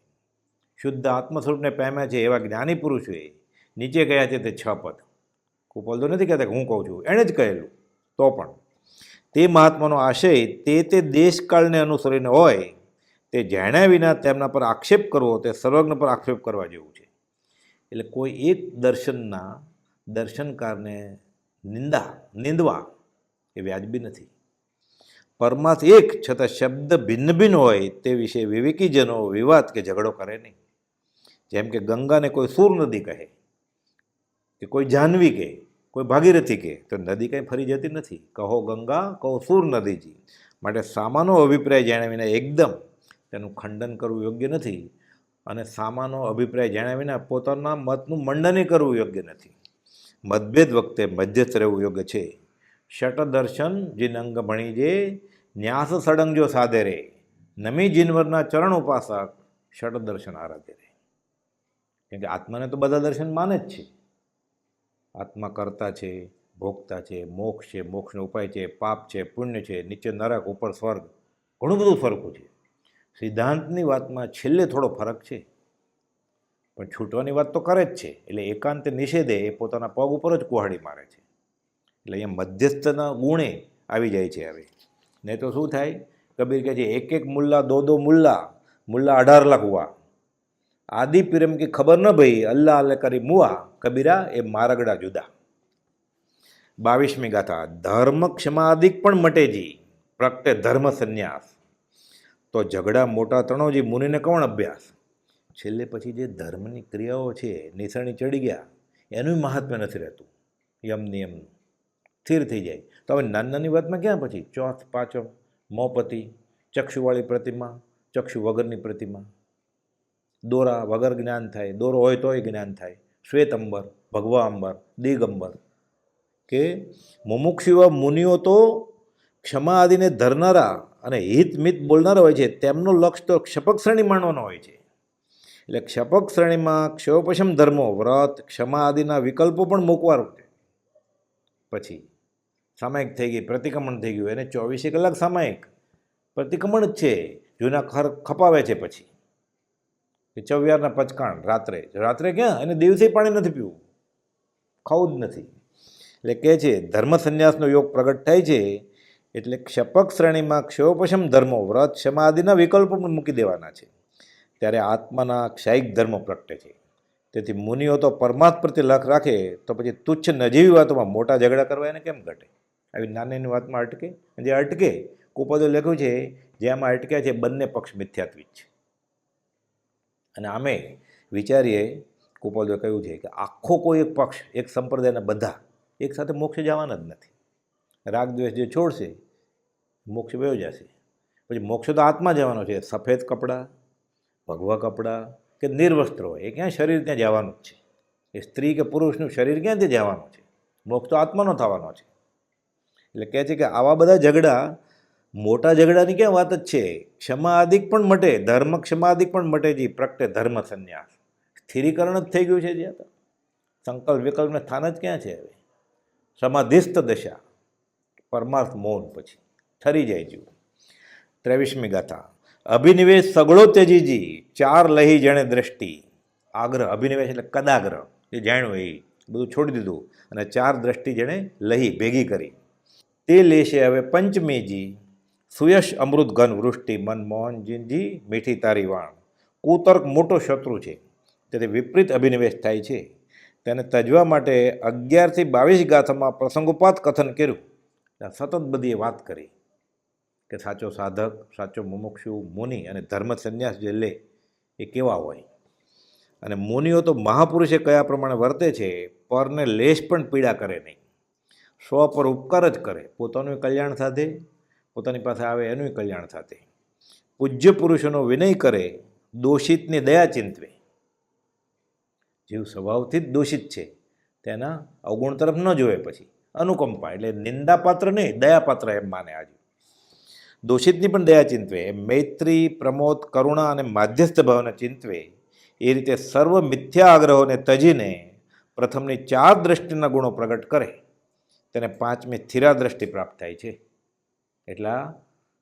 શુદ્ધ આત્મ સ્વરૂપને પામ્યા છે એવા જ્ઞાની પુરુષોએ નીચે ગયા છે તે 6 પદ. કુપોદો નથી કહેતા કે હું કહું છું, એણે જ કહેલું. તો પણ તે મહાત્માનો આશય તે દેશકાળને અનુસરીને હોય, તે જાણ્યા વિના તેમના પર આક્ષેપ કરવો તે સર્વજ્ઞ પર આક્ષેપ કરવા જેવું છે. એટલે કોઈ એક દર્શનના દર્શનકારને નિંદવા એ વ્યાજબી નથી. પરમાર્થ એક છતાં શબ્દ ભિન્ન ભિન્ન હોય તે વિશે વિવેકીજનો વિવાદ કે ઝઘડો કરે નહીં. જેમ કે ગંગાને કોઈ સૂર નદી કહે કે કોઈ જાહ્નવી કહે, કોઈ ભાગીરથી કહે, તો નદી કંઈ ફરી જતી નથી. કહો ગંગા કહો સૂર નદીજી. માટે સામાનો અભિપ્રાય જાણ્યા વિના એકદમ તેનું ખંડન કરવું યોગ્ય નથી, અને સામાનો અભિપ્રાય જાણ્યા વિના પોતાના મતનું મંડન કરવું યોગ્ય નથી. મતભેદ વખતે મધ્યસ્થ રહેવું યોગ્ય છે. શટ દર્શન જીન અંગ ભણી જે, ન્યાસ સડંગજો સાધે રે, નમી જીનવરના ચરણ ઉપાસક શટ દર્શન આરાધે રે. કેમ કે આત્માને તો બધા દર્શન માને જ છે. આત્મા કરતા છે, ભોગતા છે, મોક્ષ છે, મોક્ષનો ઉપાય છે, પાપ છે, પુણ્ય છે, નીચે નરક, ઉપર સ્વર્ગ, ઘણું બધું ફરકું છે. સિદ્ધાંતની વાતમાં છેલ્લે થોડો ફરક છે, પણ છૂટવાની વાત તો કરે જ છે. એટલે એકાંત નિષેધે એ પોતાના પગ ઉપર જ કુહાડી મારે છે. એટલે અહીંયા મધ્યસ્થના ગુણે આવી જાય છે. હવે નહીં તો શું થાય? કબીર કહે છે, એક એક મુલ્લા દો મુલ્લા, મુલ્લા 18 લાખ હુઆ, આદિ પીરમ કી ખબર ન ભઈ, અલ્લાહ અલ્લાહ કરી મુઆ, કબીરા એ મારગડા જુદા. 22મી ગાથા. ધર્મ ક્ષમાદિક પણ મટેજી, પ્રગટે ધર્મ સંન્યાસ, તો ઝઘડા મોટા તણોજી મુનિને કોણ અભ્યાસ. છેલ્લે પછી જે ધર્મની ક્રિયાઓ છે નિશાની ચડી ગયા એનું મહાત્મ્ય નથી રહેતું. યમ નિયમનું સ્થિર થઈ જાય. તો હવે નાની નાની વાતમાં ક્યાં પછી ચોથ પાંચમ મોપતિ, ચક્ષુવાળી પ્રતિમા, ચક્ષુ વગરની પ્રતિમા, દોરા વગર જ્ઞાન થાય, દોરો હોય તોય જ્ઞાન થાય, શ્વેત અંબર, ભગવા અંબર, દિગંબર. કે મુમુક્ષુવા મુનિઓ તો ક્ષમા આદિને ધરનારા અને હિત મિત બોલનારા હોય છે, તેમનું લક્ષ્ય તો ક્ષપક શ્રેણી માણવાનો હોય છે. એટલે ક્ષપક શ્રેણીમાં ક્ષયોપશમ ધર્મો, વ્રત, ક્ષમા આદિના વિકલ્પો પણ મૂકવાનું છે. પછી સામાયિક થઈ ગઈ, પ્રતિક્રમણ થઈ ગયું, એને 24 કલાક સામાયિક પ્રતિક્રમણ જ છે. જૂના ખપાવે છે પછી કે ચવિયારના પચકાણ રાત્રે રાત્રે ક્યાં, એને દિવસે પાણી નથી પીવું, ખાવું જ નથી. એટલે કહે છે ધર્મ સંન્યાસનો યોગ પ્રગટ થાય છે. એટલે ક્ષપક શ્રેણીમાં ક્ષયોપશમ ધર્મો, વ્રત, ક્ષમા આદિના વિકલ્પો પણ મૂકી દેવાના છે. ત્યારે આત્માના ક્ષાયિક ધર્મો પ્રગટે છે. તેથી મુનિઓ તો પરમાત્મ પ્રત્યે લખ રાખે, તો પછી તુચ્છ નજીવી વાતોમાં મોટા ઝઘડા કરવા એને કેમ ઘટે? આવી નાની નાની વાતમાં અટકે. જે અટકે, કુપદો લખ્યું છે, જે આમાં અટક્યા છે બંને પક્ષ મિથ્યાત્વિક છે. અને આમે વિચારીએ, કુપદોએ કહ્યું છે કે આખો કોઈ એક પક્ષ, એક સંપ્રદાયના બધા એક સાથે મોક્ષે જવાના જ નથી. રાગ દ્વેષ જે છોડશે મોક્ષ વયો જશે. પછી મોક્ષ તો આત્મા જવાનો છે. સફેદ કપડાં, ભગવા કપડાં કે નિર્વસ્ત્ર હોય, એ ક્યાં શરીર ત્યાં જવાનું જ છે. એ સ્ત્રી કે પુરુષનું શરીર ક્યાં ત્યાં જવાનું છે? મોક્ષ તો આત્માનો થવાનો છે. એટલે કહે છે કે આવા બધા ઝઘડા, મોટા ઝઘડાની ક્યાં વાત જ છે? ક્ષમા આદિક પણ મટે, ધર્મ ક્ષમાદિક પણ મટે જી, પ્રગટે ધર્મ સંન્યાસ. સ્થિરીકરણ જ થઈ ગયું છે. જ્યાં તો સંકલ્પ વિકલ્પને સ્થાન જ ક્યાં છે? હવે સમાધિસ્થ દશા, પરમાર્થ મૌન, પછી ઠરી જાય જીવ. 23મી ગાથા. અભિનિવેશ સગળો ત્યજીજી, 4 લહી જણે દ્રષ્ટિ. આગ્રહ, અભિનિવેશ એટલે કદાગ્રહ, જે જાણ્યું એ બધું છોડી દીધું, અને 4 દ્રષ્ટિ જેણે લહી ભેગી કરી. તે લેશે હવે પંચમીજી, સુયશ અમૃત ઘન વૃષ્ટિ, મનમોહનજી મીઠી તારી વાણ. કુતર્ક મોટો શત્રુ છે, તેથી વિપરીત અભિનિવેશ થાય છે. તેને તજવા માટે 11 થી 22 ગાથામાં પ્રસંગોપાત કથન કર્યું. સતત બધી વાત કરી કે સાચો સાધક, સાચો મુમુક્ષુ, મુનિ અને ધર્મ સંન્યાસ જે લે એ કેવા હોય. અને મુનિઓ તો મહાપુરુષે કયા પ્રમાણે વર્તે છે, પરને લેશ પણ પીડા કરે નહીં, સ્વ પર ઉપકાર જ કરે, પોતાનું કલ્યાણ સાધે, પોતાની પાસે આવે એનું કલ્યાણ સાધે. પૂજ્ય પુરુષોનો વિનય કરે, દોષિતની દયા ચિંતવે. જીવ સ્વભાવથી જ દોષિત છે, તેના અવગુણ તરફ ન જોવે, પછી અનુકંપા એટલે નિંદાપાત્ર નહીં, દયાપાત્ર એમ માને. આજે દોષિતની પણ દયા ચિંતવે, એમ મૈત્રી, પ્રમોદ, કરુણા અને માધ્યસ્થ ભાવને ચિંતવે. એ રીતે સર્વ મિથ્યા આગ્રહોને તજીને પ્રથમની 4 દ્રષ્ટિના ગુણો પ્રગટ કરે, તેને 5મી સ્થિરા દ્રષ્ટિ પ્રાપ્ત થાય છે. એટલા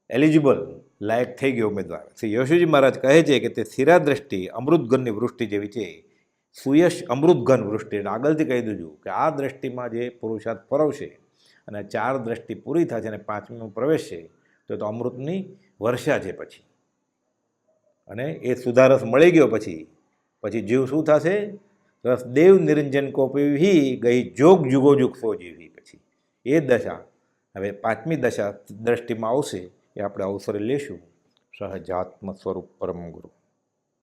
એલિજિબલ, લાયક થઈ ગયો ઉમેદવાર. શ્રી યશુજી મહારાજ કહે છે કે તે સ્થિરા દ્રષ્ટિ અમૃતગનની વૃષ્ટિ જેવી છે. સુયશ અમૃતઘન વૃષ્ટિ, એટલે આગળથી કહી દીધું કે આ દ્રષ્ટિમાં જે પુરુષાર્થ ફરવશે અને 4 દ્રષ્ટિ પૂરી થશે અને 5મીમાં પ્રવેશશે તો અમૃતની વર્ષા છે. પછી અને એ સુધારસ મળી ગયો પછી જીવ શું થશે? રસ દેવ નિરંજન કોપી ગઈ જોગ જુગો જુગ સો જીવી. પછી એ દશા હવે 5મી દશા દ્રષ્ટિમાં આવશે, એ આપણે અવસરે લેશું. સહજાત્મ સ્વરૂપ પરમ ગુરુ.